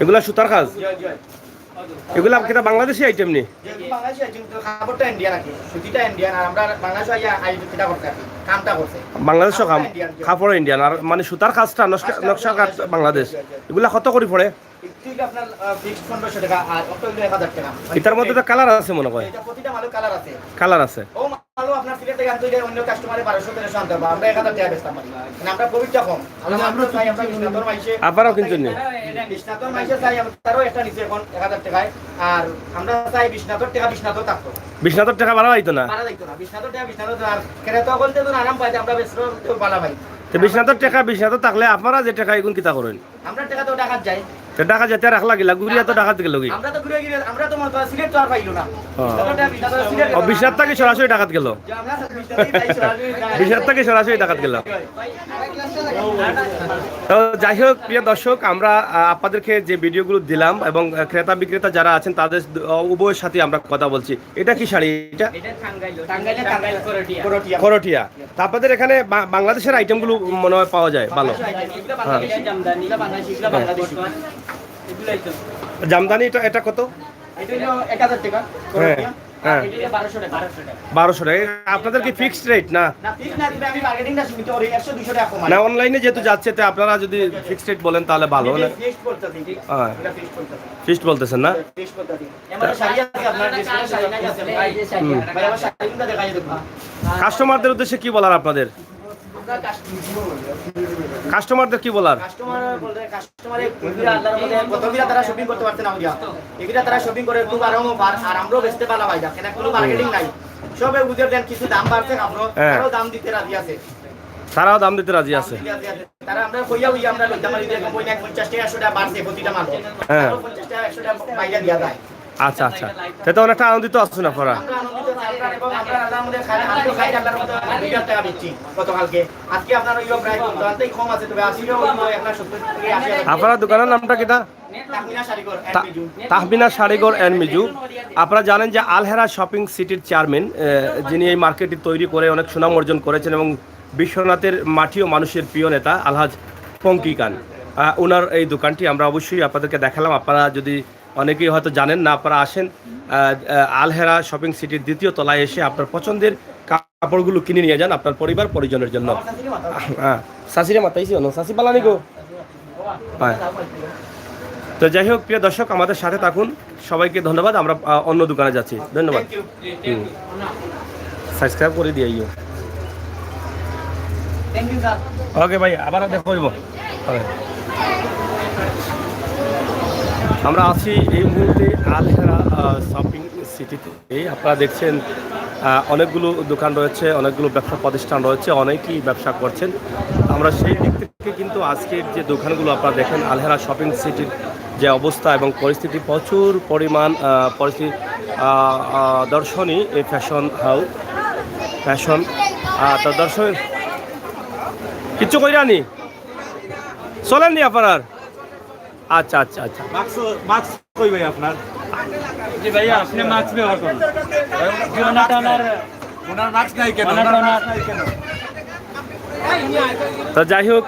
এগুলা সুতার কাজ জয় জয় এগুলা কিনা বাংলাদেশি আইটেম নি যেহেতু বাংলাদেশে আছে কিন্তু কাপড়টা ইন্ডিয়ান আছে সুতিটা ইন্ডিয়ান আর আমরা বাংলাদেশে আইডিটা করতে আছি কামটা করছে বাংলাদেশও কাপড় ইন্ডিয়ান আর মানে সুতার কাজটা নকশা কাজ বাংলাদেশ এগুলা কত করে পড়ে ঠিক আপনার ফিক্সড 1500 টাকা আর অটো হলো 1000 টাকা এটার মধ্যে তো কালার আছে মনে হয় এটা প্রতিটা মালের কালার আছে কালার আছে ও মালও আপনার সিলেট থেকে আনতে যায় অন্য কাস্টমারে 1200 1300 আনতে হবে আমরা 1000 টাকা বেচতাম পারি মানে আমরা প্রফিটটা কম আমরা চাই আমরা বিষ্ণাতর মাইসে আপনারাও কিন্তু নি বিষ্ণাতর মাইসে চাই তারও একটা নিচে এখন 1000 টাকায় আর আমরা চাই বিষ্ণাতর টাকা বিষ্ণাতর থাকতো 20,000 টাকা ভাড়া হইতো না পারা যাইতো না বিষ্ণাতর টাকা বিষ্ণাতর আর ক্রেতা বলতে তো আরাম পাইতে আমরা বেচরো তো বালা ভাই তো 20,000 টাকা 20,000 থাকলে আপনারা যে টাকা এগুন কিতা করেন আমরা টাকা তো টাকা যাই তো টাকা যেতে রাখলা গিলা গুড়িয়া তো টাকা থেকে লগি আমরা তো ঘুরে গিয়ে আমরা তো সিলেট তো আর পাইলো না হ্যাঁ। বিষ্ণাতর টাকা বিষ্ণাতর সিলেট ও 20,000 টাকা সরাসরি টাকা গেল যে আমরা বিষ্ণাতর টাকা সরাসরি 20,000 টাকা সরাসরি টাকা গেল তো যাই হোক প্রিয় দর্শক আমরা আপনাদেরকে যে ভিডিওগুলো দিলাম এবং ক্রেতা বিক্রেতা যারা আছেন তাদের উভয়ের সাথে আমরা কথা বলছি এটা কি শাড়ি এটা টাঙ্গাইলে করটিয়া করটিয়া তা আপনাদের এখানে বাংলাদেশের আইটেমগুলো মনে হয় পাওয়া যায় ভালো জামদানি এটা কত এটা হলো 1000 টাকা করটিয়া হ্যাঁ। এটা 1200 টাকা 1200 টাকা আপনাদের কি ফিক্সড রেট না না ঠিক না দিলে আমি মার্কেটিংটা সীমিত করি 100 200 টাকা কমাই না অনলাইনে যেহেতু যাচ্ছে তো আপনারা যদি ফিক্সড রেট বলেন তাহলে ভালো না ফিক্সড করতেছি ঠিক হ্যাঁ এটা ফিক্সড করতেছি ফিক্সড বলতেছেন না ফিক্সড করতেছি এমন শাড়ি আছে আপনার যে শাড়ি নাই আছে ভাই যে শাড়ি ভাই আমার শাড়িটা দেখাই দেবো কাস্টমারদের উদ্দেশ্যে কি বলার আপনাদের আমরা কাস্টমারদের কি বলার কাস্টমার বলতে কাস্টমারে এগুলা আল্লাহর মধ্যে কতগুলা তারা শপিং করতে পারছে না ওইটা এগুলা তারা শপিং করে খুব আরাম আর আমরাও বেচতে পারলাম ভাই কেন কোনো মার্কেটিং নাই সবে বুঝে দেন কিছু দাম বাড়ছে আমরা হ্যাঁ। আরো দাম দিতে রাজি আছে তারাও দাম দিতে রাজি আছে তারা আমরা কইয়া হইয়া আমরা লইতাম আর দেখো 50 টাকা 100 টাকা বাড়ছে প্রতিটা মাল হ্যাঁ। 50 টাকা 100 টাকা বাইরে দিয়া যায় আচ্ছা আচ্ছা সেটা অনেকটা আনন্দিত আছেন আপনারা আমরা আনন্দিত আমরা এবং আমরা আল্লাহর মধ্যে খাই আমি তো খাই আল্লাহর মধ্যে 2000 টাকা বেচছি গতকালকে আজকে আপনার ওই প্রায় দামটাই কম আছে তবে 80 টাকা 170 থেকে 80 আপনারা দোকানের নামটা কিটা তাহমিনা শাড়িঘর এমবিজু তাহমিনা শাড়িঘর অ্যান্ড মিজু আপনারা জানেন যে আলহেরা শপিং সিটির চেয়ারম্যান যিনি এই মার্কেটটি তৈরি করে অনেক সুনাম অর্জন করেছেন এবং বিশ্বনাথের মাটি ও মানুষের প্রিয় নেতা আলহাজ পঙ্কি খান ওনার এই দোকানটি আমরা অবশ্যই আপনাদেরকে দেখালাম আপনারা যদি অনেকেই হয়তো জানেন না আপনারা আসেন আলহেরা শপিং সিটির দ্বিতীয় তলায় এসে আপনার পছন্দের কাপড়গুলো কিনে নিয়ে যান আপনার পরিবার পরিজনের জন্য হ্যাঁ শাশিরে মাতাইছি শাশি পালানি গো হ্যাঁ তো যাই হোক প্রিয় দর্শক আমাদের সাথে থাকুন সবাইকে ধন্যবাদ আমরা অন্য দোকানে যাচ্ছি ধন্যবাদ সাবস্ক্রাইব করে দিও থ্যাংক ইউ স্যার। ওকে ভাই, আবার দেখা হইব। আমরা আছি এই মুহূর্তে আলহেরা শপিং সিটিতে। আপনারা দেখছেন অনেকগুলো দোকান রয়েছে, অনেকগুলো ব্যবসা প্রতিষ্ঠান রয়েছে, অনেকেই ব্যবসা করছেন। আমরা সেই দিক থেকে কিন্তু আজকের যে দোকানগুলো আপনারা দেখেন আলহেরা শপিং সিটির যে অবস্থা এবং পরিস্থিতি, প্রচুর পরিমাণ পরিস্থিতি দর্শনী এই ফ্যাশন হাউস ফ্যাশন তো দর্শন কিচ্ছু কইরানি চলেন নি আপনার? আচ্ছা আচ্ছা আচ্ছা, মাস্ক কই ভাই আপনার? জি ভাইয়া, আপনি মাছ ব্যবহার করুন। ওনার ওনার মাস্ক নাই কেন? তো যাই হোক,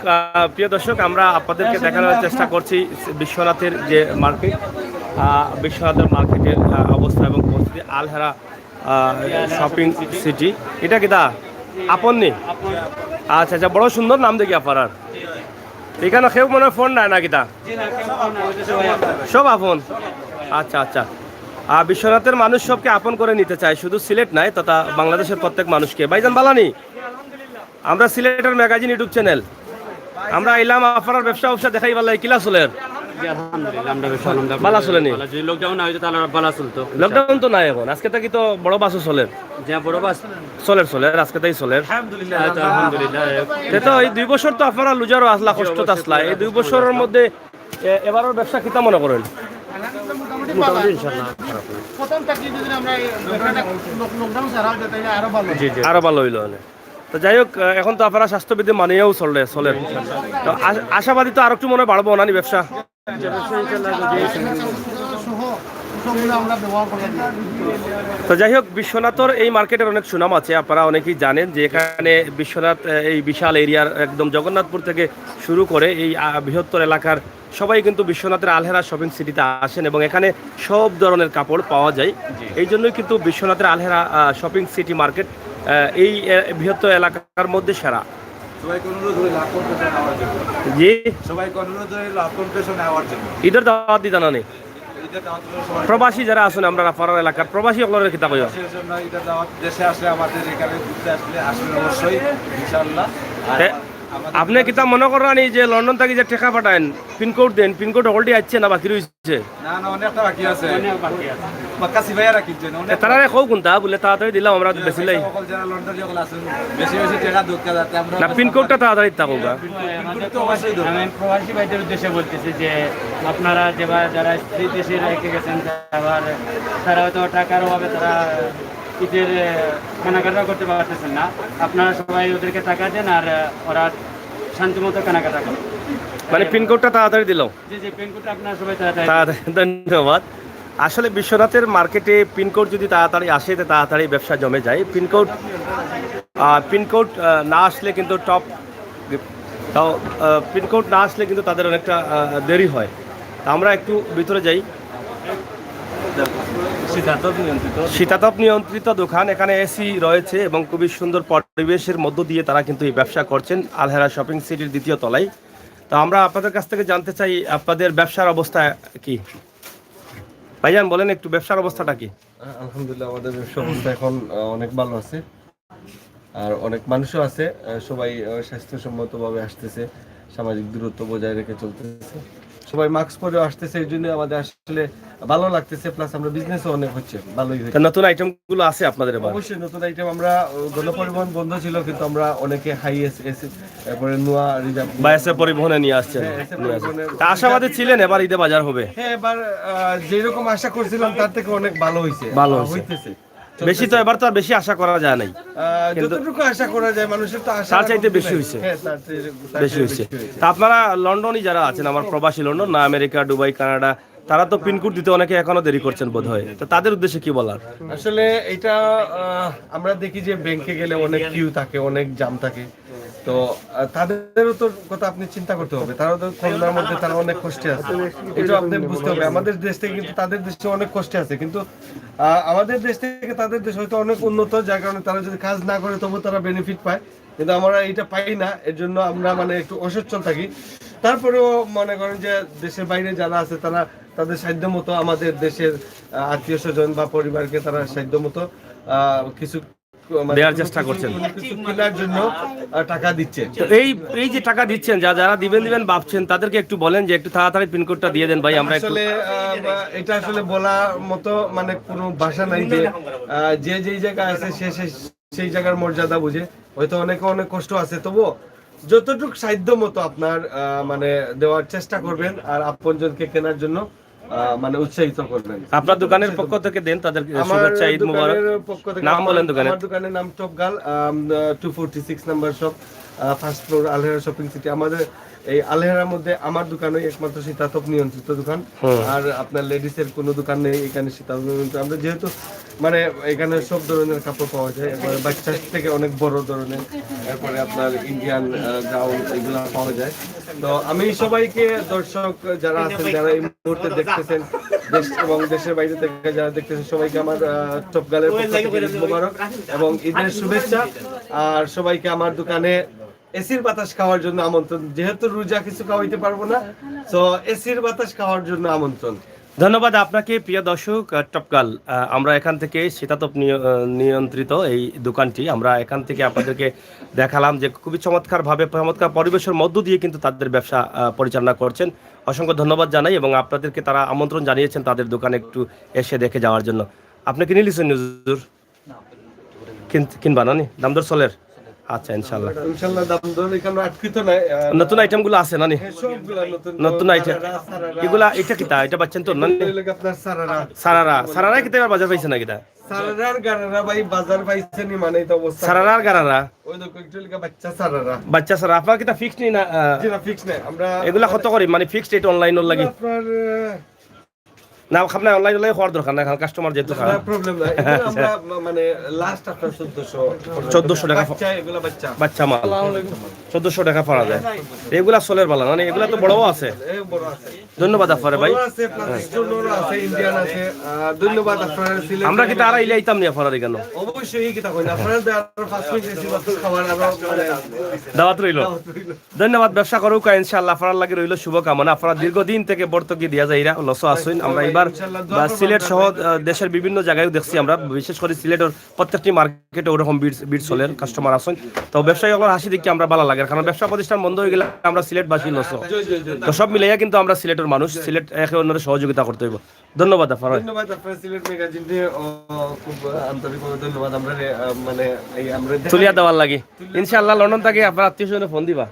প্রিয় দর্শক, আমরা আপনাদেরকে দেখানোর চেষ্টা করছি বিশ্বনাথের যে মার্কেট, বিশ্বনাথের মার্কেটের অবস্থা এবং পরিস্থিতি। আলহেরা শপিং সিটি, এটা কি দা আপন নি? আচ্ছা আচ্ছা, বড় সুন্দর নাম দেখি আপনার। এখানে কেউ মনে হয় ফোন নাই নাকি তা? সব আপন? আচ্ছা আচ্ছা। বিশ্বনাথের মানুষ সবকে আপন করে নিতে চায়, শুধু সিলেট নাই তথা বাংলাদেশের প্রত্যেক মানুষকে। ভাইজান বালানি, আমরা সিলেটের ম্যাগাজিন ইউটিউব চ্যানেল, আমরা এলাম আপনার ব্যবসা দেখাই পারলাই কিলা চলের? বালা চলে নি? লকডাউন তো নাই এখন, আজকে থাকি তো বড় বাসও চলের। চলের আজকে তাই চলের। তো এই 2 বছর তো আপনারা লুজারও আসলা, কষ্ট আসলা। এই 2 বছরের মধ্যে এবারের ব্যবসা কিতা মনে করেন? আরো ভালো হইলো। তো যাই হোক, এখন তো আপনারা স্বাস্থ্যবিধি মানিয়েও চলেন। তো আশাবাদী তো আর একটু মনে বাড়বো না নি ব্যবসা? তো যাই হোক, বিশ্বনাথের এই মার্কেটের অনেক সুনাম আছে। আপনারা অনেকেই জানেন যে এখানে বিশ্বনাথ এই বিশাল এরিয়ার একদম জগন্নাথপুর থেকে শুরু করে এই বৃহত্তর এলাকার সবাই কিন্তু বিশ্বনাথের আলহেরা শপিং সিটিতে আসেন এবং এখানে সব ধরনের কাপড় পাওয়া যায়। এই জন্যই কিন্তু বিশ্বনাথের আলহেরা শপিং সিটি মার্কেট এই বৃহত্তর এলাকার মধ্যে সেরা। জি, ঈদের দাওয়াত দিতা না নেই? প্রবাসী যারা আছেন আমরা রাফারার এলাকার প্রবাসী সকলের কিতা কইও? দেশে আসলে আমাদের এখানে ঘুরতে আসলে অবশ্যই ইনশাআল্লাহ। আপনি কিতা মনে করেন এই যে লন্ডন থেকে যে টাকা পাঠান, পিনকোড দেন, পিনকোড অলরেডি আসছে না বাকি রয়েছে? না না, অনেকটা বাকি আছে। বাক্কাসি ভাইয়ারা কিনছেন তারা কও কোনটা বলে তাড়াতাড়ি দিলাম আমরা বেশিলাই সকল যারা লন্ডন সকল আছেন বেশি বেশি টাকা দরকার যাতে আমরা না, পিনকোডটা তাড়াতাড়ি থাকুক। আমি প্রবাসী ভাইদের উদ্দেশ্যে বলতেছি যে আপনারা যারা স্ত্রী দেশে রেখে গেছেন, আবার তারা হয়তো টাকার অভাবে তারা ঈদের কেনাকাটা করতে পারতেছেন না, আপনারা সবাই ওদেরকে টাকা দেন আর ওরা শান্তিমতো কেনাকাটা করেন। মানে পিনকোডটা তাড়াতাড়ি দিলাম। জি জি, পিনকোডটা আপনারা সবাই তাড়াতাড়ি। ধন্যবাদ। আসলে বিশ্বনাথের মার্কেটে পিনকোড যদি তাড়াতাড়ি আসে তো তাড়াতাড়ি ব্যবসা জমে যায়। পিনকোড না আসলে কিন্তু পিনকোড না আসলে কিন্তু তাদের অনেকটা দেরি হয়। তা আমরা একটু ভিতরে যাই। শীতাতপ নিয়ন্ত্রিত দোকান, এখানে এসি রয়েছে এবং খুবই সুন্দর পরিবেশের মধ্য দিয়ে তারা কিন্তু এই ব্যবসা করছেন আলহেরা শপিং সিটির 2য় তলায়। তো আমরা আপনাদের কাছ থেকে জানতে চাই আপনাদের ব্যবসার অবস্থা কি? ভাইজান বলেন একটু, ব্যবসার অবস্থাটা কি? আলহামদুলিল্লাহ, আমাদের ব্যবসা অবস্থা এখন অনেক ভালো আছে আর অনেক মানুষও আছে। সবাই স্বাস্থ্যসম্মতভাবে আসতেছে, সামাজিক দূরত্ব বজায় রেখে চলতেছে, সবাই মাস্ক পরে আসতেছে। এই জন্য আমাদের আসলে ভালো লাগতেছে, প্লাস আমরা বিজনেসও অনেক হচ্ছে, ভালোই হচ্ছে। নতুন আইটেম গুলো আছে আপনাদের? অবশ্যই নতুন আইটেম। আমরা গণপরিবহন বন্ধ ছিল কিন্তু আমরা অনেকে হাই এসে তারপরে নোয়া রিজার্ভ বা এসে পরিবহনে নিয়ে আসছেন। তা আশাবাদী ছিলেন এবার ঈদে বাজার হবে? হ্যাঁ, এবার যেরকম আশা করছিলাম তার থেকে অনেক ভালো হয়েছে, ভালো হইতেছে। বেশি তো এবার তো আর বেশি আশা করা যায় নাই, যতটুকু আশা করা যায় মানুষের তো আশা তার চাইতে বেশি হয়েছে। বেশি হয়েছে। তা আপনারা লন্ডনে যারা আছেন, আমার প্রবাসী লন্ডন না আমেরিকা, দুবাই, কানাডা, তারা তো পিনকোড দিতে অনেকে এখনো দেরি করছেন বোধ হয়। তো তাদের উদ্দেশ্যে কি বলার? আসলে এটা আমরা দেখি যে ব্যাংকে গেলে অনেক কিউ থাকে, অনেক জাম থাকে। তো তাদেরও তো কথা আপনি চিন্তা করতে হবে, তারা তো করোনার মধ্যে তারা অনেক কষ্টে আছে, এটা আপনি বুঝতে হবে। আমাদের দেশ থেকে কিন্তু তাদের দেশে অনেক কষ্টে আছে, কিন্তু আমাদের দেশ থেকে তাদের দেশ হয়তো অনেক উন্নত, যার কারণে তারা যদি কাজ না করে তবু তারা বেনিফিট পায়, কিন্তু আমরা এটা পাই না। এর জন্য আমরা মানে একটু অসচ্ছল থাকি। তারপরেও মনে করেন যে দেশের বাইরে যারা আছে তারা তাদের সাধ্য মতো আমাদের দেশের আত্মীয় স্বজন বা পরিবারকে তারা সাধ্য মতো কিছু মানে দেওয়ার কোনো চেষ্টা কিছু- করছেন। কোনো কিছু কেনার জন্য টাকা দিচ্ছে। তো এই যে টাকা দিচ্ছেন, যারা দিবেন ভাবছেন, তাদেরকে একটু বলেন যে একটু তাড়াতাড়ি পিনকোডটা দিয়ে দেন ভাই, আমরা একটু। আসলে এটা আসলে বলার মতো মানে কোনো ভাষা নাই যে যে যেই জায়গায় আছে সেই জায়গার মর্যাদা বুঝে। হয়তো অনেকে অনেক কষ্ট আছে, তবুও যতটুকু সাধ্য মতো আপনার মানে দেওয়ার চেষ্টা করবেন আর আপনজনকে কেনার জন্য মানে উৎসাহিত করবেন। আপনার দোকানের পক্ষ থেকে দেন তাদের আমার শুভেচ্ছা, ঈদ মুবারক। দোকানের পক্ষ থেকে নাম বলেন দোকানের। আমার দোকানের নাম টপগাল, 246 number shop, first floor, Alhera shopping city. আমাদের এই আলহেরার মধ্যে আমার দোকানে একমাত্র শীতাতপ নিয়ন্ত্রিত দোকান। আর আপনার লেডিস এর কোনো দোকান নেই এখানে শীতাতপ নিয়ন্ত্রিত। আমরা যেহেতু মানে এখানে সব ধরনের কাপড় পাওয়া যায়, এরপরে বাচ্চা থেকে অনেক বড় ধরনের, এরপরে আপনার ইন্ডিয়ান গাউন এগুলো পাওয়া যায়। তো আমি সবাইকে, দর্শক যারা আছেন, যারা এই মুহূর্তে দেখতেছেন, দেশ এবং দেশের বাইরে থেকে যারা দেখতেছেন, সবাইকে আমার টপগালের পক্ষ থেকে ঈদ মোবারক এবং ঈদের শুভেচ্ছা। আর সবাইকে আমার দোকানে এসির বাতাস খাওয়ার জন্য আমন্ত্রণ। যেহেতু রোজা কিছু খাওয়াইতে পারবো না, তো এসির বাতাস খাওয়ার জন্য আমন্ত্রণ। ধন্যবাদ আপনাকে প্রিয় দর্শক। টপকাল, আমরা এখান থেকে শীতাতপ নিয়ন্ত্রিত এই দোকানটি আমরা এখান থেকে আপনাদেরকে দেখালাম যে খুবই চমৎকারভাবে, চমৎকার পরিবেশের মধ্য দিয়ে কিন্তু তাদের ব্যবসা পরিচালনা করছেন। অসংখ্য ধন্যবাদ জানাই এবং আপনাদেরকে তারা আমন্ত্রণ জানিয়েছেন তাদের দোকানে একটু এসে দেখে যাওয়ার জন্য। আপনি কিনে নিয়েছেন হুজুর? কিনবা না নি? দাম দর চলের? আচ্ছা, ইনশাল্লাহ ইনশাআল্লাহ দাম দর এখানে আটকিত নাই। নতুন আইটেমগুলো আছে না নি? সবগুলা নতুন আইটেম এগুলা, এটা কিতা? এটা পাচ্ছেন তো না? আপনার সারারা সারারা কিতা এবার বাজার পাইছে না কিতা? সারারার গারারা ভাই বাজার পাইছেনি মানে তো অবস্থা। সারারার গারারা ওই দেখো একটু বাচ্চা সারারা। বাচ্চা সারা আপনার কিতা ফিক্সড নি না? জি না, ফিক্স নাই। আমরা এগুলা কত করি মানে ফিক্সড রেট অনলাইন লাগি আপনার না? খাবনা অনলাইন লাগে হওয়ার দরকার না, এখন কাস্টমার যেহেতু খারাপ। প্রবলেম নাই। এগুলো আমরা মানে লাস্ট আপনার 1400 টাকা বাচ্চা, এগুলো বাচ্চা। বাচ্চা মাল 1400 টাকা পাওয়া যায়। এগুলা সোলের বালা মানে এগুলা তো বড়ও আছে। এই বড় আছে। ধন্যবাদ আপনারে ভাই। বড় আছে, প্লাস্টিক স্টোর আছে, ইন্ডিয়ান আছে। ধন্যবাদ আপনারা সিলেক্ট। আমরা কি তারা ইলে আইতাম নি আপনার কেন? অবশ্যই কি তা কইনা আপনারা আর ফার্স্ট মিনিট এসে বাস খাবার আরো মানে দাওয়াত রইল। ধন্যবাদ। ব্যবসা করুক ইনশাআল্লাহ। আপনার লাগে রইল শুভকামনা। আপনারা দীর্ঘদিন থেকে বর্তকি দিয়া যায় এরা লস আসুন। আমরা এবার সিলেট সহ দেশের বিভিন্ন জায়গায় দেখছি আমরা, বিশেষ করে সিলেটের প্রত্যেকটি মার্কেটে ওরকম বিট চলের কাস্টমার আসুন। তো ব্যবসায়ীগুলোর হাসি দেখি আমরা ভালো লাগে, কারণ ব্যবসা প্রতিষ্ঠান বন্ধ হয়ে গেলে আমরা সিলেটবাসী লস। তো সব মিলাইয়া কিন্তু আমরা সিলেটের মানুষ, সিলেট একে অন্যের সহযোগিতা করতে হইব। ধন্যবাদ আপনার। ধন্যবাদ আপনার সিলেট ম্যাগাজিনকে খুব আন্তরিকভাবে ধন্যবাদ। আমরা মানে এই আমরা তুলিয়া দেওয়ার লাগে ইনশাআল্লাহ লন্ডন থেকে আপনার আত্মীয় স্বজনে ফোন দিবা।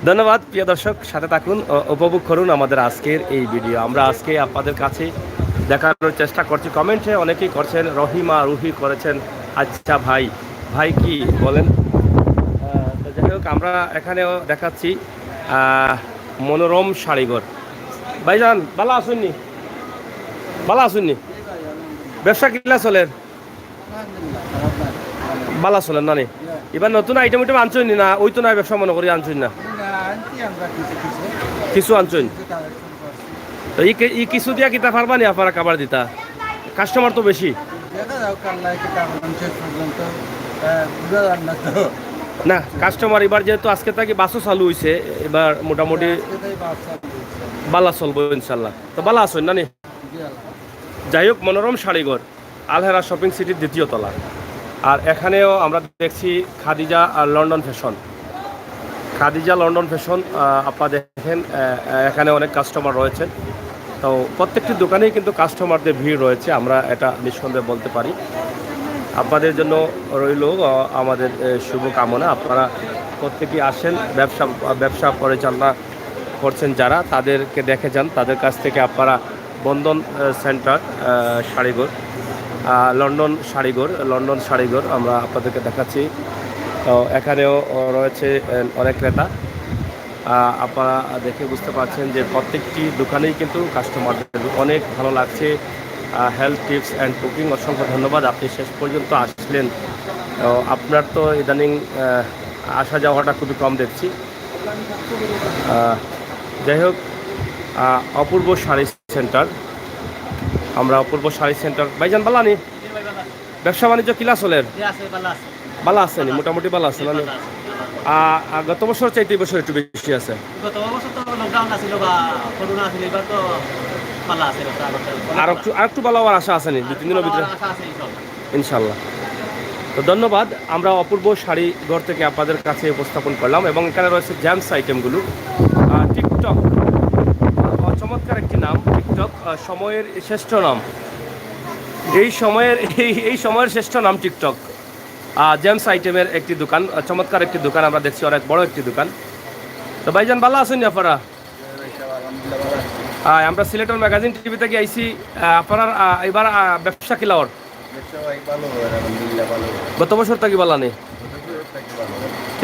ধন্যবাদ প্রিয় দর্শক, সাথে থাকুন, উপভোগ করুন আমাদের আজকের এই ভিডিও। আমরা আজকে আপনাদের কাছে দেখানোর চেষ্টা করছি। কমেন্টে অনেকেই করছেন, রুহি করেছেন। আচ্ছা ভাই, ভাই কি বলেন? তো যাই হোক, আমরা এখানেও দেখাচ্ছি মনোরম শাড়িঘর। ভাইজান ভালো আসুননি? ভালো আসুননি? ব্যবসা কিলা চলের? বালা চলেন না নি? এবার নতুন আইটেম আনছই না? ওই তো না ব্যবসা মনে করি আনছই না? কিছু আনছই? তো এই কিছু দিয়া কিতা পারবা নি আপনারা কাবার দিতা? কাস্টমার তো বেশি না। কাস্টমার এবার যেহেতু আজকে থেকে বাসও চালু হয়েছে, এবার মোটামুটি বালা চলবো ইনশাল্লাহ। তো বালা আসুন না নি? যাই হোক, মনোরম শাড়িঘর, আলহেরা শপিং সিটির 2য় তলা। আর এখানেও আমরা দেখছি খাদিজা আর London fashion. Khadija London fashion আপনারা দেখেন, এখানে অনেক কাস্টমার রয়েছেন। তো প্রত্যেকটি দোকানেই কিন্তু কাস্টমারদের ভিড় রয়েছে, আমরা এটা নিঃসন্দেহে বলতে পারি। আপনাদের জন্য রইল আমাদের শুভকামনা। আপনারা প্রত্যেকেই আসেন, ব্যবসা পরিচালনা করছেন যারা, তাদেরকে দেখে যান। তাদের কাছ থেকে আপনারা বন্ধন সেন্টার শাড়িঘর, লন্ডন শাড়িঘর আমরা আপনাদেরকে দেখাচ্ছি। তো এখানেও রয়েছে অনেক ক্রেতা। আপনারা দেখে বুঝতে পারছেন যে প্রত্যেকটি দোকানেই কিন্তু কাস্টমারদের অনেক ভালো লাগছে। হেলথ টিপস অ্যান্ড কুকিং, অসংখ্য ধন্যবাদ, আপনি শেষ পর্যন্ত আসলেন। আপনার তো ইদানিং আসা যাওয়াটা খুবই কম দেখছি। যাই হোক, অপূর্ব শাড়ি সেন্টার, আমরা অপূর্ব শাড়ি সেন্টার। ভাইজান বালানি? ব্যবসা বাণিজ্য কিলা চলের? ভালো আছে নি? মোটামুটি ভালো আছে না? গত বছর চাইতে এই বছর একটু বেশি আছে। আর একটু ভালো হওয়ার আশা আছে নি 2-3 দিনের ভিতরে ইনশাল্লাহ? তো ধন্যবাদ। আমরা অপূর্ব শাড়ি ঘর থেকে আপনাদের কাছে উপস্থাপন করলাম এবং এখানে রয়েছে জেমস আইটেমগুলো। টিকটক চমৎকার একটি নাম, টিকটক সময়ের শ্রেষ্ঠ নাম, এই সময়ের শ্রেষ্ঠ নাম টিকটক। জেমস আইটেমের একটি দোকান, চমৎকার একটি দোকান আমরা দেখছি, অনেক বড় একটি দোকান। তো ভাইজান ভালো আছেন আপনারা? আমরা সিলেটের ম্যাগাজিন টিভি থেকে আইসি। আপনার এবার ব্যবসা কিলাওর গত বছর থাকি ভালো নেই,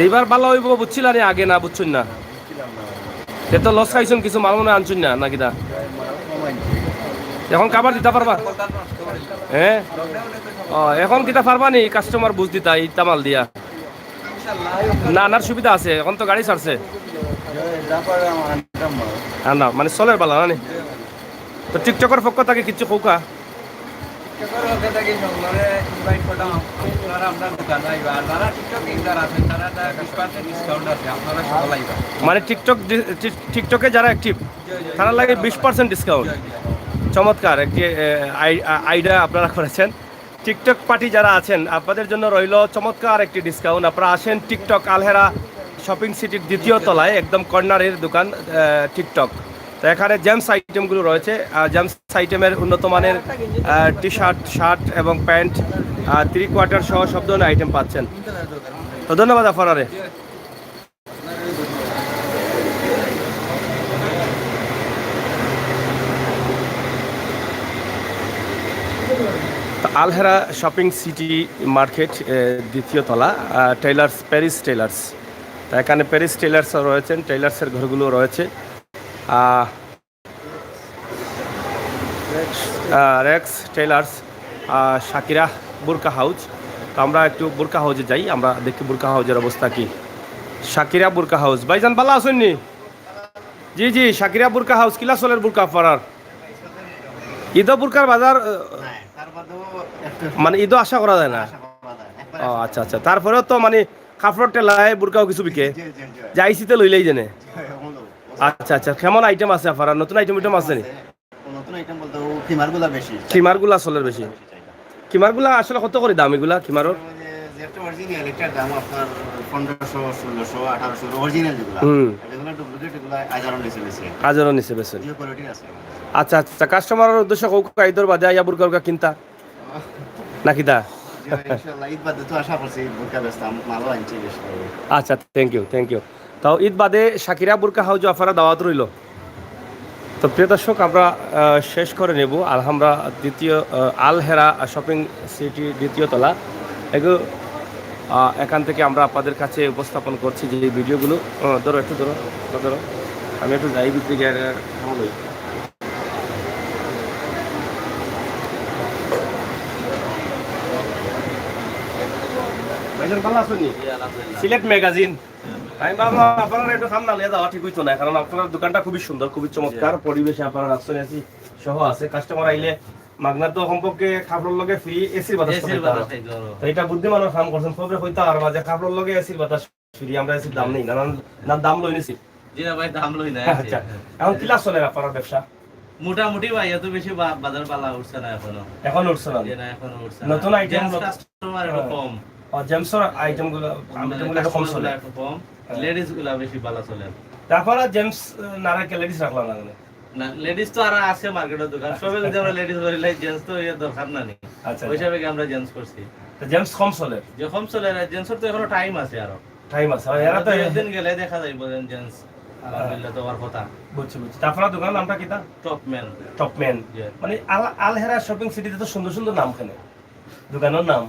এইবার ভালো হইব বুঝছিল না আগে, না বুঝছেন না? এ তো লস খাইছেন কিছু, মাল মনে আনছেন না নাকি? না এখন কাবার দিতে পারবা? হ্যাঁ, এখন কিতা পারবা নি কাস্টমার বুঝ দিতা ইতা মাল দিয়া? না আনার সুবিধা আছে, এখন তো গাড়ি ছাড়ছে। না মানে চলের বালা না নি? তো টিকটকের পক্ষ থেকে কিছু কৌকা? মানে টিকটকে যারা অ্যাক্টিভ তারা লাগে 20% ডিসকাউন্ট। চমৎকার একটি আইডিয়া আপনারা করেছেন। টিকটক পার্টি যারা আছেন আপনাদের জন্য রইল চমৎকার একটি ডিসকাউন্ট। আপনারা আসেন টিকটক আলহেরা শপিং সিটির দ্বিতীয় তলায়, একদম কর্নারের দোকান টিকটক। তো এখানে জেমস আইটেমগুলো রয়েছে। জেমস আইটেমের উন্নত মানের টি শার্ট, শার্ট এবং প্যান্ট 3 কোয়ার্টার সহ সব ধরনের আইটেম পাচ্ছেন। তো ধন্যবাদ আপনারে। আলহেরা শপিং সিটি মার্কেট দ্বিতীয় তলা, টেইলার্স, প্যারিস টেইলার্স। তা এখানে প্যারিস টেইলার্স রয়েছেন, টেইলার্সের ঘরগুলো রয়েছে। Rex tailors, Shakira burqa house. তো আমরা একটু বুরকা হাউসে যাই, আমরা দেখি বুরকা হাউসের অবস্থা কি। শাকিরা বুরকা হাউস, ভাইজান ভালো আসেননি? জি জি, শাকিরা বুরকা হাউস কিলা চলের বুরকা পাড়ার ঈদও বুরকার বাজার, মানে ঈদও আশা করা যায় না? ও আচ্ছা আচ্ছা, তারপরেও তো মানে কাপড় টেলায় বুরকাও কিছু বিকে, যাইছিতে লইলেই জানে। আচ্ছা আচ্ছা, কেমন আইটেম আছে আপনার? নতুন আইটেম আছে নি? খিমারগুলা চলের বেশি। খিমারগুলা আসলে কত করে দাম এগুলা খিমারর? হাজারও নিচে বেছে। আচ্ছা আচ্ছা, কাস্টমারের উদ্দেশ্য ঈদর বাদে আইয়া বুরকা কিনতা নাকি দা? আচ্ছা, থ্যাংক ইউ। তাও ঈদ বাদে শাকিরা বুরকা হাউজ আপনারা দাওয়াত রইল। তো প্রিয় দর্শক, আমরা শেষ করে নেব আলহামরা দ্বিতীয় আলহেরা শপিং সিটি দ্বিতীয় তলা। এগুলো এখান থেকে আমরা আপনাদের কাছে উপস্থাপন করছি যে ভিডিওগুলো। ধরো একটু ধরো, আমি একটু যাই ভিতরে গিয়ে লই। সিলেট ম্যাগাজিন, আমি ভাবলাম আপনারা একটু সামনে নিয়ে যাওয়া ঠিক হইতো না, কারণ আপনার দোকানটা খুবই সুন্দর, খুবই চমৎকার পরিবেশে আপনারা রাজশাহী সহ আছে। কাস্টমার আইলে মাগনা তো সম্পর্কে খাবারের লগে ফ্রি এসির বাতাস, তো এটা বুদ্ধিমানের কাম করছেন। খবরে হইতা আর মাঝে খাবারের লগে এসির বাতাস ফ্রি, আমরা এসির দাম নেই না, দাম লই নিছি। জি না ভাই, দাম লই না। আচ্ছা, এখন কিলা চলে আপনার ব্যবসা? মোটামুটি ভাই, এত বেশি বাজার পালা উঠছে না এখনো। এখন উঠছে না? এখনো উঠছে না। নতুন আইটেম কাস্টমার একটু কম। জেমসর আইটেমগুলো একটু কম চলে, একটু কম। লেডিস গুলা বেশি ভালো চলে। তারপরে জেমস নারাকে লেডিস রাখলাম না? না, লেডিস তো আর আছে মার্কেটের দোকান, সবে যদি আমরা লেডিস ধরি লাই, জেন্টস তো এর দরকার না নেই। আচ্ছা, ওই হিসাবে আমরা জেন্টস করছি। তো জেমস কম চলে? যে কম চলে, জেন্টসের তো এখনো টাইম আছে, আরো টাইম আছে। এরা তো একদিন গেলে দেখা যাইব জেন্টস আলহামদুলিল্লাহ তোমার কথা। বুঝছি। তারপরে দোকান নামটা কিটা? টপম্যান। মানে আলহেরা শপিং সিটিতে তো সুন্দর সুন্দর নাম, কেন দোকানের নাম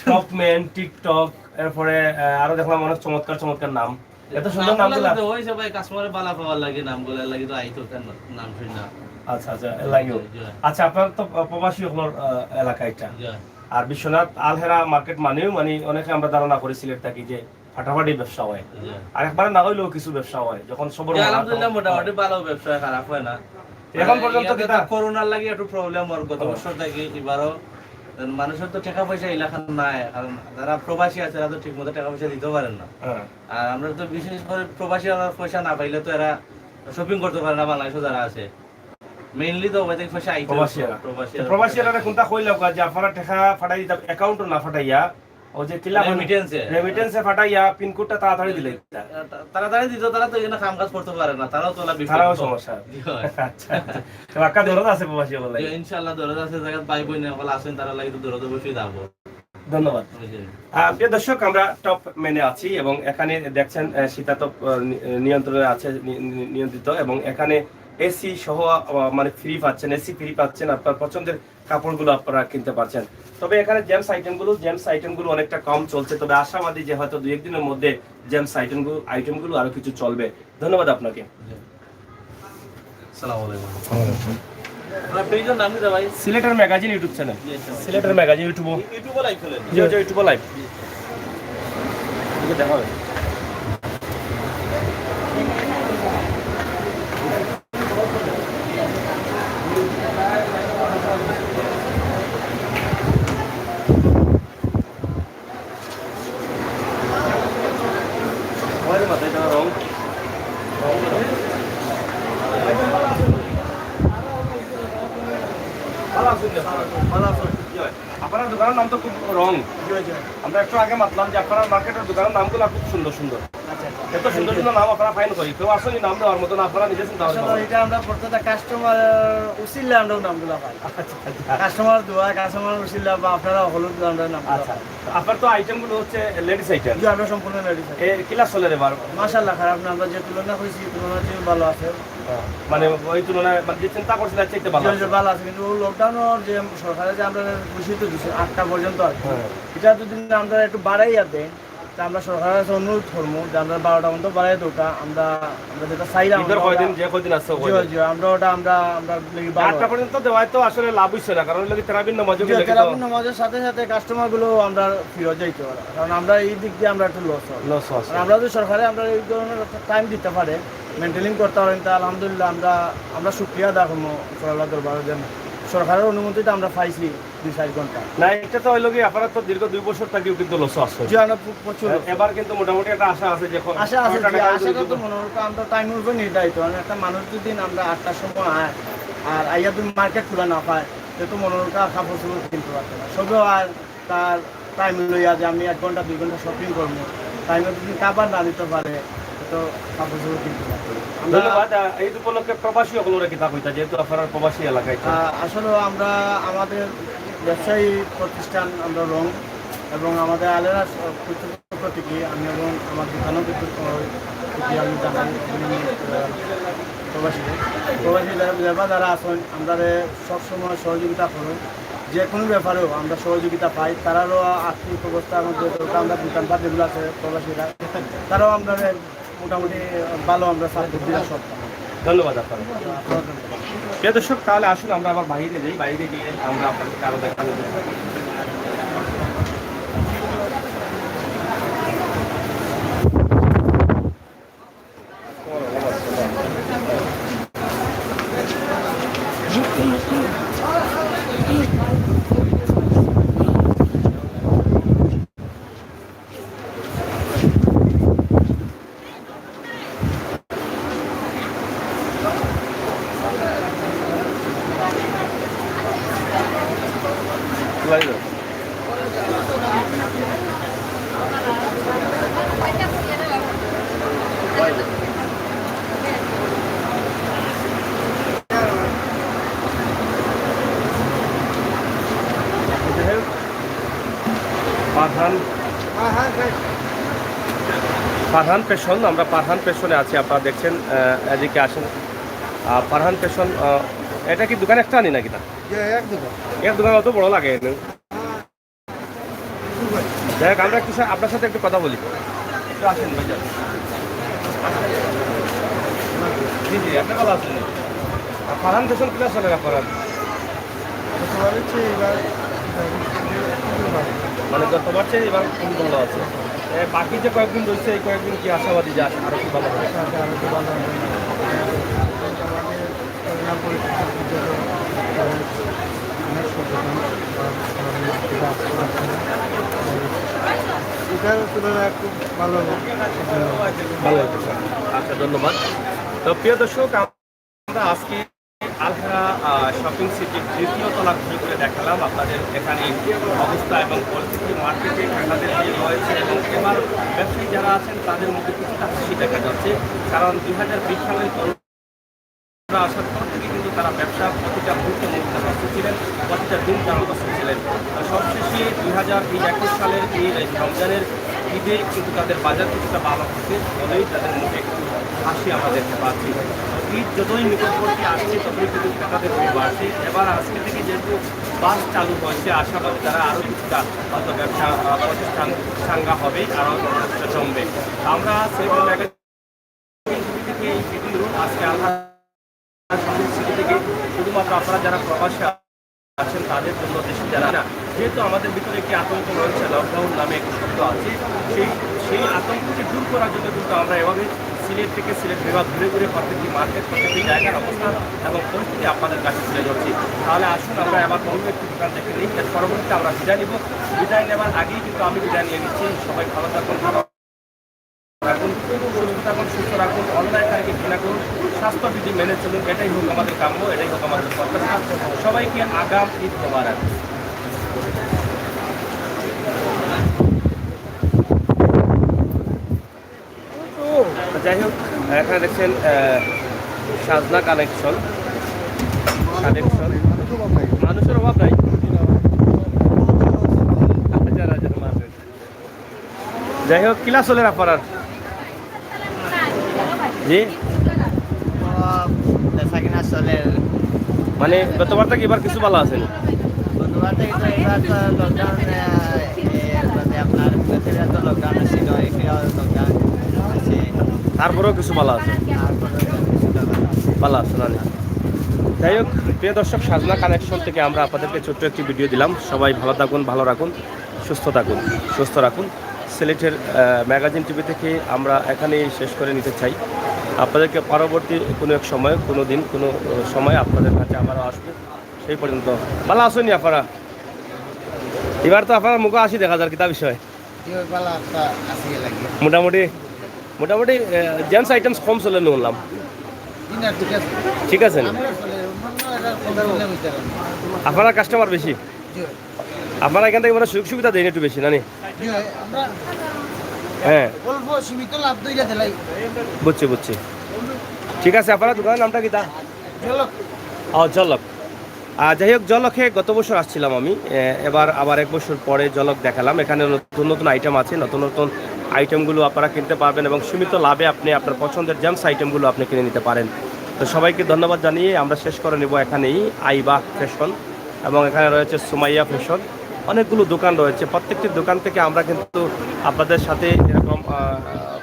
টপম্যান, টিকটক, এরপরে আরো দেখলাম অনেক চমৎকার নাম। এত সুন্দর নামগুলা ওই সবাই কাস্টমারে বালা পাওয়ার লাগে, নামগুলা লাগি তো আইতো কেন নাম শুনি না। আচ্ছা লাগিও। আচ্ছা, আপনার তো প্রবাসী হলোর এলাকা এটা, আর বিশ্বনাথ আলহেরা মার্কেট মানেও মানে অনেকে আমরা ধারণা করি সিলেট থাকি যে ফাটাফাটি ব্যবসা হয়, আর একবারে না হইলেও কিছু ব্যবসা হয়। যখন সবর আলহামদুলিল্লাহ মোটামুটি ভালো ব্যবসা, খারাপ হয় না। এখন পর্যন্ত করোনার লাগে একটু প্রবলেম ওর গত বছর থেকে, এবারও মানুষের তো টাকা পয়সা এলাকা নাই, কারণ যারা প্রবাসী আছে তারা তো ঠিক মতো টাকা পয়সা দিতে পারেন না। আর আমরা তো বিশেষ করে প্রবাসী পয়সা না পাইলে তো এরা শপিং করতে পারে না, বাংলাদেশে যারা আছে মেইনলি তো ওই থেকে পয়সা আইতো। প্রবাসীরা কোনটা কইলাও যে আপনারা টাকা ফাটাই দিতে অ্যাকাউন্ট না ফাটাইয়া ও যে কিলা রেমিটেন্সে ফাটাইয়া পিনকোডটা তাড়াতাড়ি দিলে তাড়াতাড়ি দিত, তারা তো এখানে কাম কাজ করতে পারে না, তারাও তোলা তারাও সমস্যা। আচ্ছা তো বাক্কা দরদ আছে প্রবাসী বলে। ইনশাআল্লাহ দরদ আছে, জায়গা ভাই বোন বলে আসেন, তারা লাগি তো দরদ বসে যাবো। ধন্যবাদ। প্রিয় দর্শক, আমরা টপ মেনে আছি এবং এখানে দেখছেন শীতাতপ নিয়ন্ত্রণে আছে, নিয়ন্ত্রিত, এবং এখানে এসি সহ মানে ফ্রি পাচ্ছেন, এসি ফ্রি পাচ্ছেন, আপনার পছন্দের কাপড়গুলো আপনারা কিনতে পারছেন। তবে এখানে জেমস আইটেমগুলো অনেকটা কম চলছে, তবে আশাবাদী যে হয়তো 2-1 দিনের মধ্যে জেমস আইটেমগুলো আরো কিছু চলবে। ধন্যবাদ আপনাকে। আসসালামু আলাইকুম। আপনার পেজের নাম কি ভাই? সিলেটের ম্যাগাজিন ইউটিউব চ্যানেল, সিলেটের ম্যাগাজিন ইউটিউবে লাইভ খেলেন? জি ইউটিউবে লাইভ দেখা হবে। আপনার দোকানের নাম তো খুব রং, আমরা একটু আগে মাতলাম যে আপনার মার্কেটের দোকানের নামগুলো খুব সুন্দর সুন্দর, এত সুন্দর সুন্দর নাম আপনারা ফাইন করি, কেউ আসলে নাম দেওয়ার মতো না, আপনারা নিজে চিন্তা করেন। এটা আমরা প্রত্যেকটা কাস্টমার উচিল্লা আমরা নামগুলো পাই, কাস্টমার দোয়া কাস্টমার উচিল্লা বা আপনারা হলুদ আমরা নাম। আচ্ছা, আপনার তো আইটেমগুলো হচ্ছে লেডিস আইটেম, জি আমরা সম্পূর্ণ রেডি এ ক্লাস চলে এবার মাশাআল্লাহ, খারাপ না, আমরা যে তুলনা করেছি তুলনাতে ভালো আছে, মানে ওই তুলনায় মানে যে চিন্তা করছিলেন চাইতে ভালো আছে। ভালো আছে, কিন্তু লকডাউনের যে সরকারের যে আমরা খুশি তো দিচ্ছে 8টা পর্যন্ত আর কি। এটা যদি আমরা একটু বাড়াইয়া দেন, তা আমরা সরকারের কাছে অনুরোধ করবো যে আমরা 12টা পর্যন্ত বাড়াই দোকা, আমরা যেটা চাইলাম ঈদের কয়দিন যে কয়দিন আছে আমরা ওটা আমরা 8টা পর্যন্ত দেওয়ায় তো আসলে লাভ হইছে না, কারণ লাগি তেরাবিন নামাজও গেলে তো নামাজের সাথে সাথে কাস্টমার গুলো আমরা ফিরে যাইতে পারি, কারণ আমরা এই দিক দিয়ে আমরা একটু লস হয়। লস আছে। আর আমরা যদি সরকারে আমরা এই ধরনের টাইম দিতে পারে, মেনটেনিং করতে পারেন, তা আলহামদুলিল্লাহ আমরা শুক্রিয়া আদা করবো সরকার দরবারে, যেন সরকারের অনুমতিটা আমরা পাইছি 2-4 ঘন্টা। না এটা তো হইল কি আপনারা তো দীর্ঘ 2 বছর থেকেও কিন্তু লস আছে, জি আমরা প্রচুর এবার কিন্তু মোটামুটি একটা আশা আছে, যে আশা আছে, আশাটা তো মনে হয় আমরা টাইমের উপর নির্ধারিত, মানে একটা মানুষ যদি আমরা 8টার সময় আয় আর আইয়া তুমি মার্কেট খোলা না পায়, তো মনে হয় কাপড় চোপড় কিনতে পারবে না, সবেও আর তার টাইম লইয়া যে আমি 1 ঘন্টা 2 ঘন্টা শপিং করবো, টাইমে যদি কাবার না দিতে পারে তো কাপড় চোপড় কিনতে পারবে। ধন্যবাদ। এই উপলক্ষে প্রবাসী সকলের কিতাব হইতা, যেহেতু আপনার প্রবাসী এলাকায় আসলে আমরা আমাদের ব্যবসায়ী প্রতিষ্ঠান আমরা রং এবং আমাদের আলেরা প্রতীকী আমি এবং আমার দোকানও আমি জানাই প্রবাসী লেবার যারা আছেন আমরা সবসময় সহযোগিতা করুন, যে কোনো ব্যাপারেও আমরা সহযোগিতা পাই, তারারও আর্থিক অবস্থার মধ্যে আমরা দোকানপাট যেগুলো আছে প্রবাসীরা, তারাও আমরা মোটামুটি ভালো আমরা সাপোর্ট দিই সব। ধন্যবাদ আপনার। প্রিয় দর্শক, তাহলে আসুন আমরা আবার বাইরে যাই, বাইরে গিয়ে আমরা আপনাদেরকে আরো দেখাবো। পারহান পেশন, আমরা পারহান পেশনে আছি, আপনারা দেখছেন, এদিকে আসেন। পারহান পেশন, এটা কি দোকান একটা আনি নাকি? না এক দোকান অত বড় লাগে। দেখ আমরা একটু আপনার সাথে একটু কথা বলি, একটু আসেন ভাই। জি জি, আপনি ভালো আছেন? পারহান পেশন কিনা চলে আপনার? মানে গতবার চেয়ে এবার খুব ভালো আছে। বাকি যে কয়েকদিন রয়েছে এই কয়েকদিন কি আশাবাদী যে আরো কি ভালো হবে? ভালো আচ্ছা, ধন্যবাদ। তো প্রিয় দর্শক, আমরা আজকে আলহারা শপিং সিটির তৃতীয় তলা ঘুরে ঘুরে দেখালাম আপনাদের এখানে অবস্থা এবং পরিস্থিতি মার্কেটে টাকাদের যে রয়েছে এবং এবার ব্যবসায়ী যারা আছেন তাদের মধ্যে কিছুটা হাসি দেখা যাচ্ছে, কারণ 2020 সালের করোনা আসার পর থেকে কিন্তু তারা ব্যবসা প্রতিটা মুহূর্তে মুহূর্তে ব্যস্ত ছিলেন, প্রতিটা দিন তারা ব্যস্ত ছিলেন। সবশেষে 2021 সালের এই রমজানের ঈদে কিন্তু তাদের বাজার কিছুটা ভালো হচ্ছে, বলেই তাদের মুখে একটু হাসি আমরা দেখতে পাচ্ছি। ঈদ যতই নিকটবর্তী আসছে ততই কিন্তু টাকাদের ভিড় বাড়ছে। এবার আজকে থেকে যেহেতু বাস চালু হয়েছে, আশাবাদী তারা আরও কিছুটা হয়তো ব্যবসা প্রতিষ্ঠান সাঙ্গা হবে, আরও কিছুটা জমবে। আমরা সেভেন ম্যাগাজিন থেকে এই রুট আজকে আল্লাহ সিটি থেকে শুধুমাত্র আপনারা যারা প্রবাসী আছেন তাদের জন্য, দেশে যারা না, যেহেতু আমাদের ভিতরে একটি আতঙ্ক রয়েছে, লকডাউন নামে একটি শব্দ আছে, সেই আতঙ্ককে দূর করার জন্য কিন্তু আমরা এভাবে সিলেট থেকে সিলেট বিভাগ ঘুরে ঘুরে প্রত্যেকটি মার্কেট, প্রত্যেকটি জায়গার অবস্থান এবং পরিস্থিতি আপনাদের কাছে তুলে ধরছি। তাহলে আসুন আমরা এবার অন্য একটি দোকান দেখে নিই, এর পরবর্তীতে আমরা বিদায় নিব। বিদায় নেওয়ার আগেই কিন্তু আমি বিদায় নিয়ে নিচ্ছি। সবাই ভালো থাকুন, ভালো রাখুন, সুস্থ থাকুন, সুস্থ রাখুন, অন্যায়কারীকে ঘৃণা করুন, স্বাস্থ্যবিধি মেনে চলুন, এটাই হোক আমাদের কাম্য, এটাই হোক আমাদের প্রত্যাশা। সবাইকে আগাম ঈদ মোবারক। যাই হোক, এখানে দেখছেন সাজনা কালেকশন, মানুষের অভাব নাই। যাই হোক, কিলা চলে আপনার? জি, কিনা চলে মানে গতবার থেকে এবার কিছু ভালো আছে বন্ধুবার থেকে তো এবার তো লকডাউন আপনার তো লকডাউন ছিল, লকডাউন আছে, তারপরেও কিছু ভালো আছে, ভালো আছে না? যাই হোক, প্রিয় দর্শক, সাজনা কানেকশন থেকে আমরা আপনাদেরকে ছোট্ট একটি ভিডিও দিলাম। সবাই ভালো থাকুন, ভালো রাখুন, সুস্থ থাকুন, সুস্থ রাখুন। সিলেটের ম্যাগাজিন টিভি থেকে আমরা এখানেই শেষ করে নিতে চাই। আপনাদেরকে পরবর্তী কোনো এক সময়, কোনো দিন, কোনো সময় আপনাদের কাছে আবারও আসবো। সেই পর্যন্ত ভালো আসুনি আপনারা। এবার তো আপনার মুখে আসি দেখা যার কিতা বিষয়। মোটামুটি মোটামুটি জেন্টস আইটেমস কম চলে নিলাম, ঠিক আছে? আপনারা কাস্টমার বেশি, আপনারা এখান থেকে মানে সুযোগ সুবিধা দেন একটু বেশি, না নি? হ্যাঁ, বুঝছি বুঝছি, ঠিক আছে। আপনারা দোকানের নামটা কি তা? জলক। যাই হোক, জলকে গত বছর আসছিলাম আমি, এবার আবার 1 বছর পরে জলক দেখালাম। এখানে নতুন নতুন আইটেম আছে, নতুন নতুন আইটেমগুলো আপনারা কিনতে পারবেন এবং সীমিত লাভে আপনি আপনার পছন্দের জেমস আইটেমগুলো আপনি কিনে নিতে পারেন। তো সবাইকে ধন্যবাদ জানিয়ে আমরা শেষ করে নেব এখানেই আইবা ফ্যাশন, এবং এখানে রয়েছে সুমাইয়া ফ্যাশন। অনেকগুলো দোকান রয়েছে, প্রত্যেকটি দোকান থেকে আমরা কিন্তু আপনাদের সাথে এরকম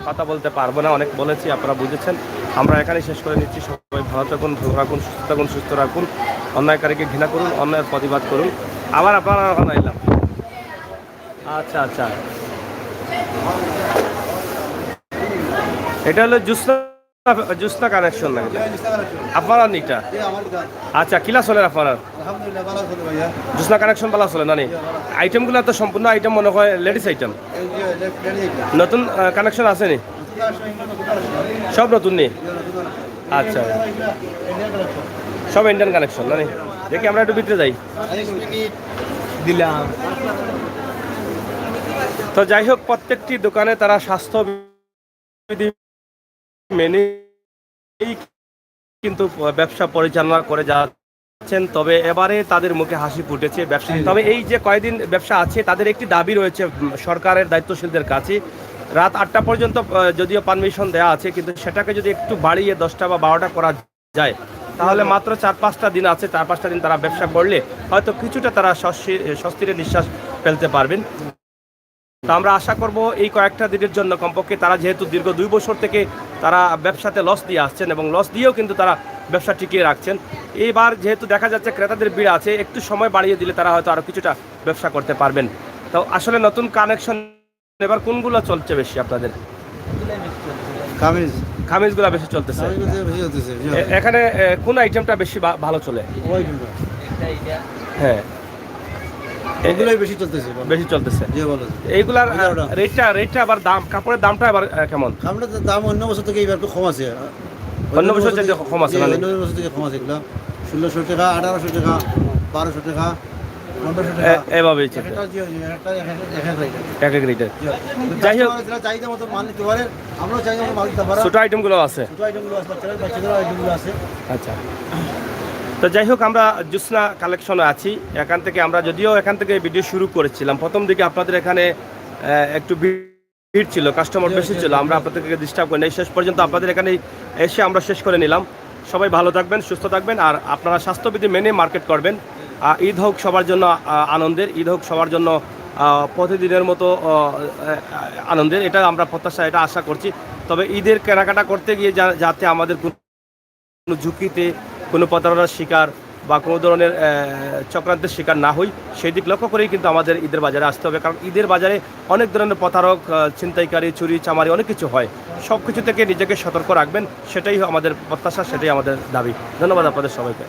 কথা বলতে পারবো না, অনেক বলেছি, আপনারা বুঝেছেন। আমরা এখানে শেষ করে নিচ্ছি। সবাই ভালো থাকুন, ভালো রাখুন, সুস্থ থাকুন, সুস্থ রাখুন, অন্যায়কারীকে ঘৃণা করুন, অন্যায়ের প্রতিবাদ করুন। আবার আপনারা ওখানে আইলাম। আচ্ছা আচ্ছা, এটা হলো জুসনা কানেকশন নাকি আপনারা নিটা? আচ্ছা, কিলা চলে আপনার? জুসনা কানেকশন ভালো চলে না নি? আইটেমগুলো তো সম্পূর্ণ আইটেম মনে হয় লেডিস আইটেম। নতুন কানেকশন আছে নি? সব নতুন নি? আচ্ছা, সব ইন্ডিয়ান কানেকশন না নি? দেখি আমরা একটু ভিতরে যাই দিলাম। তো যাই হোক, প্রত্যেকটি দোকানে তারা স্বাস্থ্যবিধি মেনে কিন্তু ব্যবসা পরিচালনা করে যাচ্ছেন। তবে এবারে তাদের মুখে হাসি ফুটেছে ব্যবসা। তবে এই যে কয়েকদিন ব্যবসা আছে, তাদের একটি দাবি রয়েছে সরকারের দায়িত্বশীলদের কাছে। রাত 8টা পর্যন্ত যদিও পারমিশন দেওয়া আছে, কিন্তু সেটাকে যদি একটু বাড়িয়ে 10টা বা 12টা করা যায়, তাহলে মাত্র 4-5টা দিন আছে, 4-5টা দিন তারা ব্যবসা করলে হয়তো কিছুটা তারা স্বস্তির নিঃশ্বাস ফেলতে পারবেন। তো আমরা আশা করব এই কয়েকটা দিনের জন্য কমপক্ষে, তারা যেহেতু দীর্ঘ 2 বছর থেকে তারা ব্যবসাতে লস দিয়ে আসছেন এবং লস দিয়েও কিন্তু তারা ব্যবসা টিকিয়ে রাখছেন। এইবার যেহেতু দেখা যাচ্ছে ক্রেতাদের ভিড় আছে, একটু সময় বাড়িয়ে দিলে তারা হয়তো আরও কিছুটা ব্যবসা করতে পারবেন। তো আসলে নতুন কানেকশন এবার কোনগুলো চলছে বেশি আপনাদের? খামিজগুলো বেশি চলতেছে। এখানে কোন আইটেমটা বেশি ভালো চলে? হ্যাঁ, এগুলোই বেশি চলতেছে, বেশি চলতেছে। এইগুলার রেটটা আবার দাম, কাপড়ের দামটা আবার কেমন? কাপড়ের দাম অন্য বছর থেকে এবার একটু কম আছে, অন্য বছর চাইতে কম আছে না? অন্য বছর থেকে কম আছে এগুলো 1600 টাকা 1800 টাকা 1200 টাকা 1500 টাকা এভাবেই চলছে একটা জি জি একটা এক এক রেট এক এক রেটের। যাই হোক, চাহিদা মতো মাল নিতে পারে, আমরাও চাহিদা মতো মাল দিতে পারি। ছোট আইটেমগুলো আছে। ছোট আইটেমগুলো আছে, বাচ্চাদের আইটেমগুলো আছে। আচ্ছা, তো যাই হোক, আমরা জ্যোৎস্না কালেকশনে আছি। এখান থেকে আমরা যদিও এখান থেকে ভিডিও শুরু করেছিলাম, প্রথম দিকে আপনাদের এখানে একটু ভিড় ছিল, কাস্টমার বেশি ছিল, আমরা আপনাদেরকে ডিস্টার্ব করি নাই। শেষ পর্যন্ত আপনাদের এখানে এসে আমরা শেষ করে নিলাম। সবাই ভালো থাকবেন, সুস্থ থাকবেন, আর আপনারা স্বাস্থ্যবিধি মেনে মার্কেট করবেন। ঈদ হোক সবার জন্য আনন্দের, ঈদ হোক সবার জন্য প্রতিদিনের মতো আনন্দের, এটা আমরা প্রত্যাশা, এটা আশা করছি। তবে ঈদের কেনাকাটা করতে গিয়ে যাতে আমাদের কোনো ঝুঁকিতে, কোনো প্রতারণার শিকার বা কোনো ধরনের চক্রান্তের শিকার না হই, সেই দিক লক্ষ্য করেই কিন্তু আমাদের ঈদের বাজারে আসতে হবে। কারণ ঈদের বাজারে অনেক ধরনের প্রতারক, ছিনতাইকারী, চুরি চামারি অনেক কিছু হয়। সব কিছু থেকে নিজেকে সতর্ক রাখবেন, সেটাই আমাদের প্রত্যাশা, সেটাই আমাদের দাবি। ধন্যবাদ আপনাদের সবাইকে।